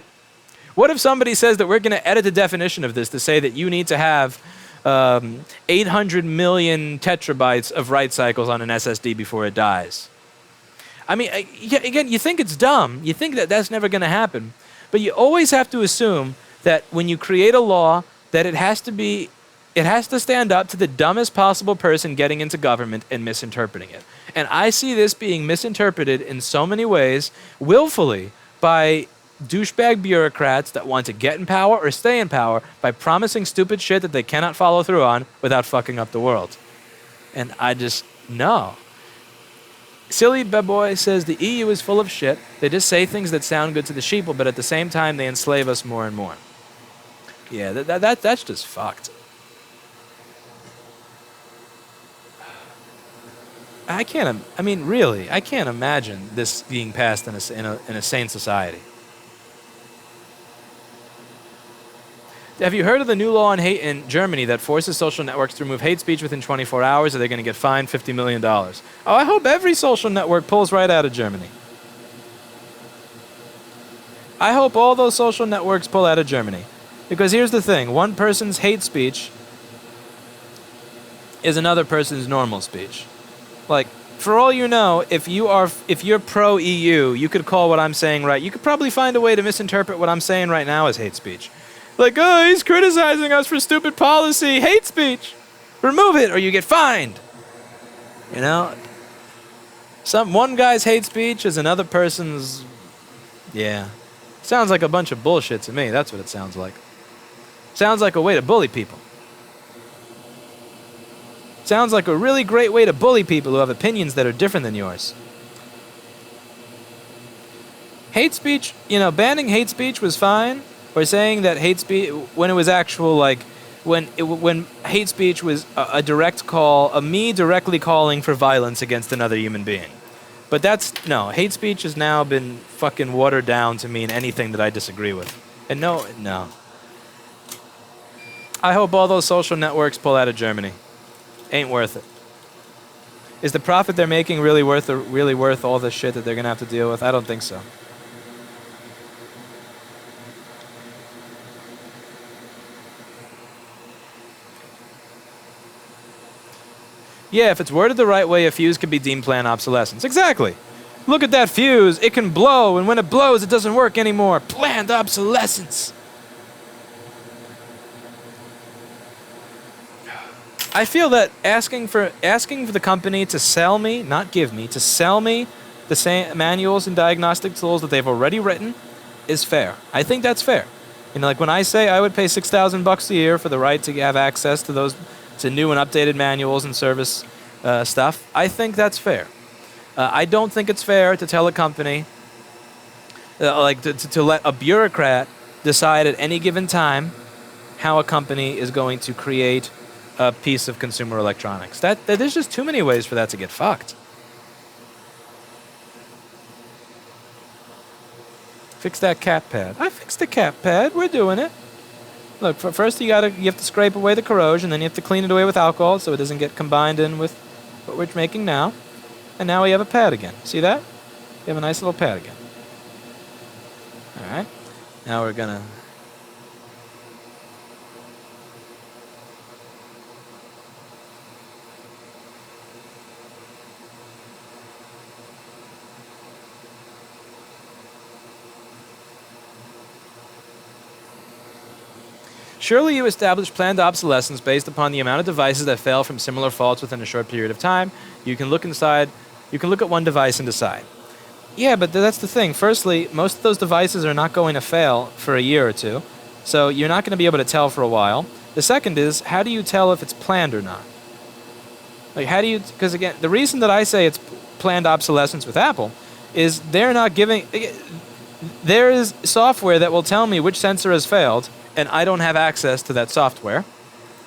Speaker 1: What if somebody says that we're going to edit the definition of this to say that you need to have 800 million tetrabytes of write cycles on an SSD before it dies? I mean, again, you think it's dumb. You think that that's never going to happen. But you always have to assume that when you create a law, that it has to stand up to the dumbest possible person getting into government and misinterpreting it. And I see this being misinterpreted in so many ways, willfully, by douchebag bureaucrats that want to get in power or stay in power by promising stupid shit that they cannot follow through on without fucking up the world. And I just, no. Silly Beboy says the EU is full of shit. They just say things that sound good to the sheeple, but at the same time, they enslave us more and more. Yeah, that's just fucked. I can't imagine this being passed in a sane society. Have you heard of the new law on hate in Germany that forces social networks to remove hate speech within 24 hours or they're going to get fined $50 million? Oh, I hope every social network pulls right out of Germany. I hope all those social networks pull out of Germany. Because here's the thing. One person's hate speech is another person's normal speech. Like, for all you know, if you're pro-EU, you could call what I'm saying right. You could probably find a way to misinterpret what I'm saying right now as hate speech. Like, oh, he's criticizing us for stupid policy. Hate speech. Remove it or you get fined. You know? One guy's hate speech is another person's... Yeah. Sounds like a bunch of bullshit to me. That's what it sounds like. Sounds like a way to bully people. Sounds like a really great way to bully people who have opinions that are different than yours. Hate speech, you know, banning hate speech was fine. Or saying that hate speech, when it was actual, like, when hate speech was a direct call, me directly calling for violence against another human being. But no, hate speech has now been fucking watered down to mean anything that I disagree with. And no. I hope all those social networks pull out of Germany. Ain't worth it. Is the profit they're making really worth all the shit that they're going to have to deal with? I don't think so. Yeah, if it's worded the right way, a fuse could be deemed planned obsolescence. Exactly. Look at that fuse. It can blow, and when it blows, it doesn't work anymore. Planned obsolescence. I feel that asking for the company to sell me, not give me, to sell me the same manuals and diagnostic tools that they've already written is fair. I think that's fair. You know, like when I say I would pay $6,000 a year for the right to have access to those to new and updated manuals and service stuff, I think that's fair. I don't think it's fair to tell a company, to let a bureaucrat decide at any given time how a company is going to create a piece of consumer electronics. There's just too many ways for that to get fucked. Fix that cat pad. I fixed the cat pad. We're doing it. Look, first you have to scrape away the corrosion, then you have to clean it away with alcohol so it doesn't get combined in with what we're making now. And now we have a pad again. See that? We have a nice little pad again. All right. Now we're gonna... Surely you establish planned obsolescence based upon the amount of devices that fail from similar faults within a short period of time. You can look at one device and decide. Yeah, but that's the thing. Firstly, most of those devices are not going to fail for a year or two, so you're not going to be able to tell for a while. The second is, how do you tell if it's planned or not? Like, how do you... Because again, the reason that I say it's planned obsolescence with Apple is they're not giving... There is software that will tell me which sensor has failed, and I don't have access to that software.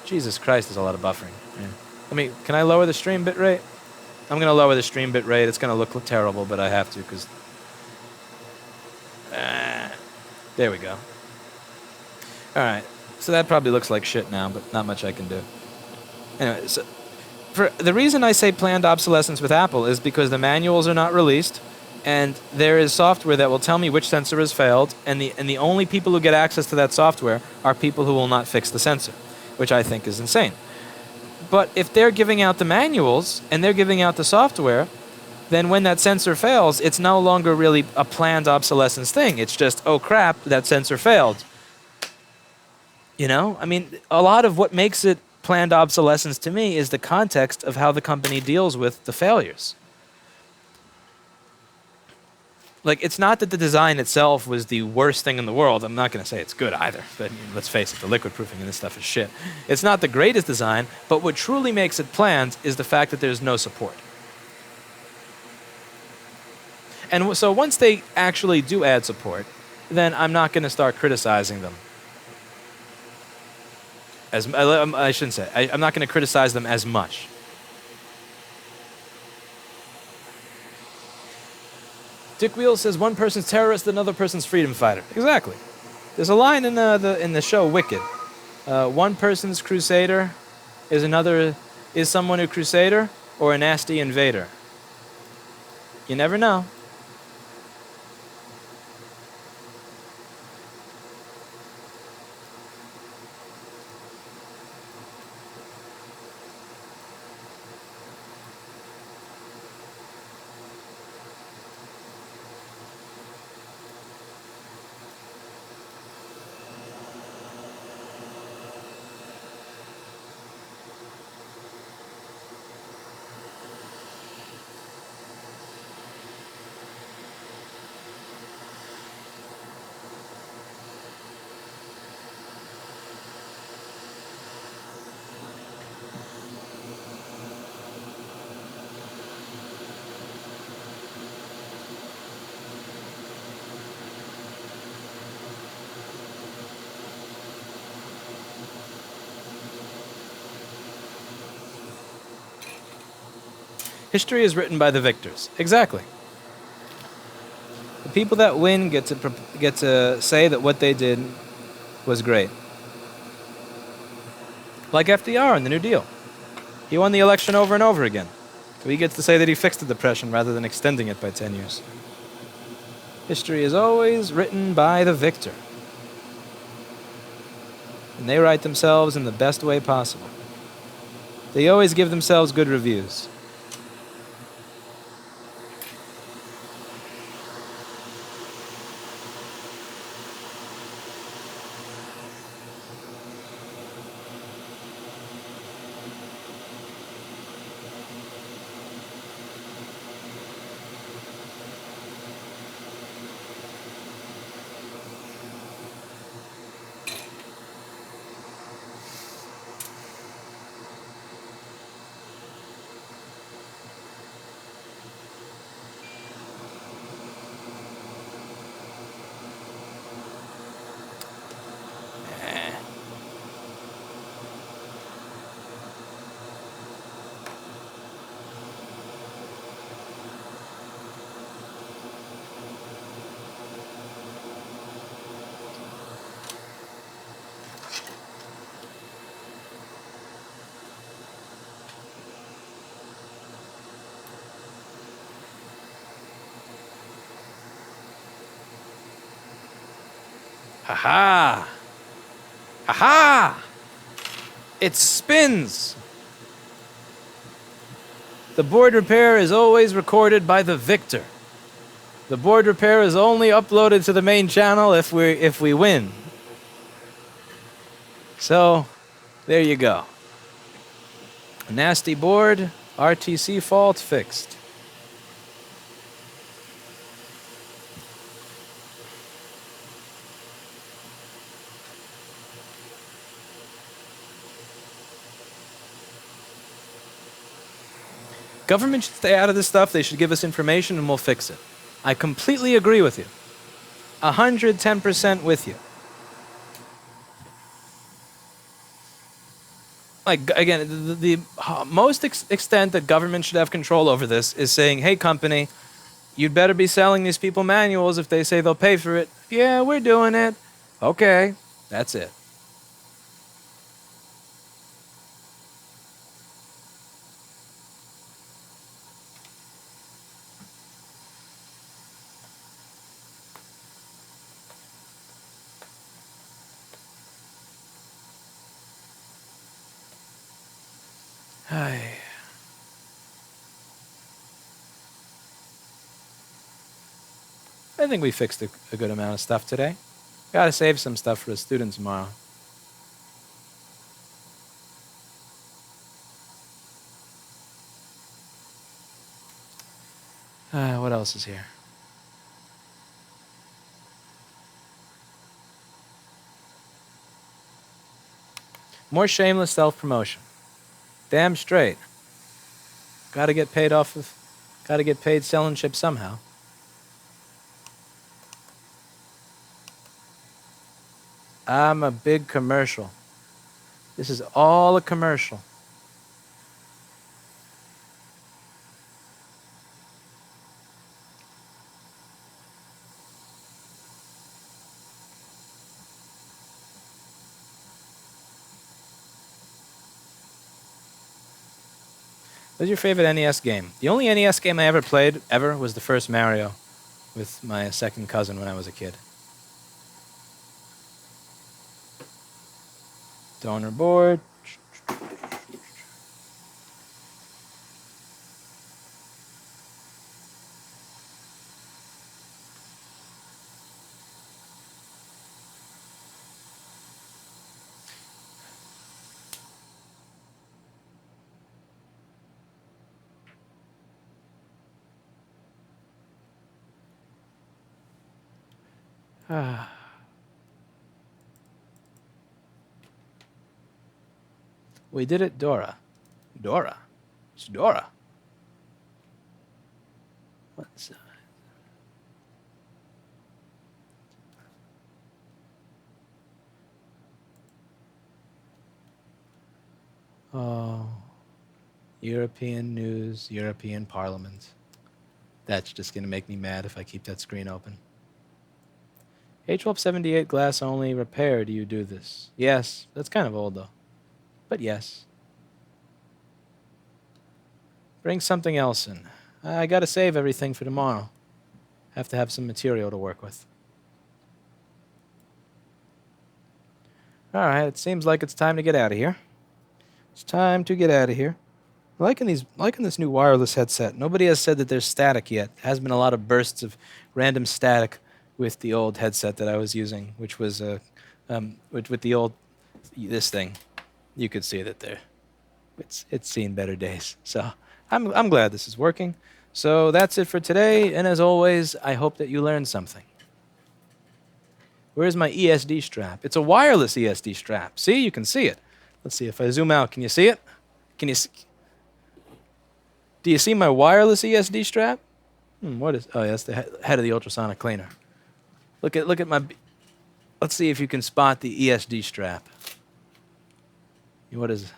Speaker 1: Jesus Christ, there's a lot of buffering. Yeah. Can I lower the stream bit rate? I'm going to lower the stream bit rate. It's going to look terrible, but I have to because... there we go. All right. So that probably looks like shit now, but not much I can do. Anyway, so the reason I say planned obsolescence with Apple is because the manuals are not released, and there is software that will tell me which sensor has failed, and the only people who get access to that software are people who will not fix the sensor, which I think is insane. But if they're giving out the manuals and they're giving out the software, then when that sensor fails, it's no longer really a planned obsolescence thing. It's just, oh crap, that sensor failed. You know? I mean, a lot of what makes it planned obsolescence to me is the context of how the company deals with the failures. Like, it's not that the design itself was the worst thing in the world. I'm not going to say it's good either, but let's face it, the liquid proofing in this stuff is shit. It's not the greatest design, but what truly makes it planned is the fact that there's no support. And so once they actually do add support, then I'm not going to start criticizing them. I shouldn't say. I'm not going to criticize them as much. Dick Wheel says one person's terrorist, another person's freedom fighter. Exactly. There's a line in the show Wicked One person's crusader is someone a crusader or a nasty invader. You never know. History is written by the victors. Exactly. The people that win get to say that what they did was great. Like FDR in the New Deal. He won the election over and over again. So he gets to say that he fixed the Depression rather than extending it by 10 years. History is always written by the victor. And they write themselves in the best way possible. They always give themselves good reviews. Ha-ha! Ha-ha! It spins! The board repair is always recorded by the victor. The board repair is only uploaded to the main channel if we win. So, there you go. A nasty board, RTC fault fixed. Government should stay out of this stuff. They should give us information and we'll fix it. I completely agree with you. 110% with you. Like, again, the most extent that government should have control over this is saying, hey, company, you'd better be selling these people manuals if they say they'll pay for it. Yeah, we're doing it. Okay, that's it. Hi. I think we fixed a good amount of stuff today. Gotta save some stuff for the students tomorrow. What else is here? More shameless self-promotion. Damn straight. Gotta get paid selling chips somehow. I'm a big commercial. This is all a commercial. What's your favorite NES game? The only NES game I ever played, was the first Mario with my second cousin when I was a kid. Donor board. We did it, Dora. Dora? It's Dora. What's Oh, European news, European Parliament. That's just going to make me mad if I keep that screen open. A1278 glass only repair. Do you do this? Yes. That's kind of old, though. But yes. Bring something else in. I got to save everything for tomorrow. Have to have some material to work with. All right, it seems like it's time to get out of here. It's time to get out of here. Liking this new wireless headset. Nobody has said that there's static yet. There has been a lot of bursts of random static with the old headset that I was using, which was with the old this thing. You could see that there. It's seen better days. So I'm glad this is working. So that's it for today. And as always, I hope that you learned something. Where's my ESD strap? It's a wireless ESD strap. See, you can see it. Let's see if I zoom out. Can you see it? Can you see? Do you see my wireless ESD strap? What is? Oh, yeah, that's the head of the ultrasonic cleaner. Look at my. Let's see if you can spot the ESD strap. What is?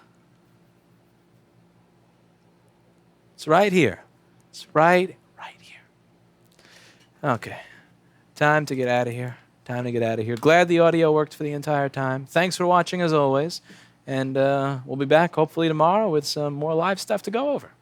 Speaker 1: It's right here. It's right here. Okay, time to get out of here. Time to get out of here. Glad the audio worked for the entire time. Thanks for watching as always, and we'll be back hopefully tomorrow with some more live stuff to go over.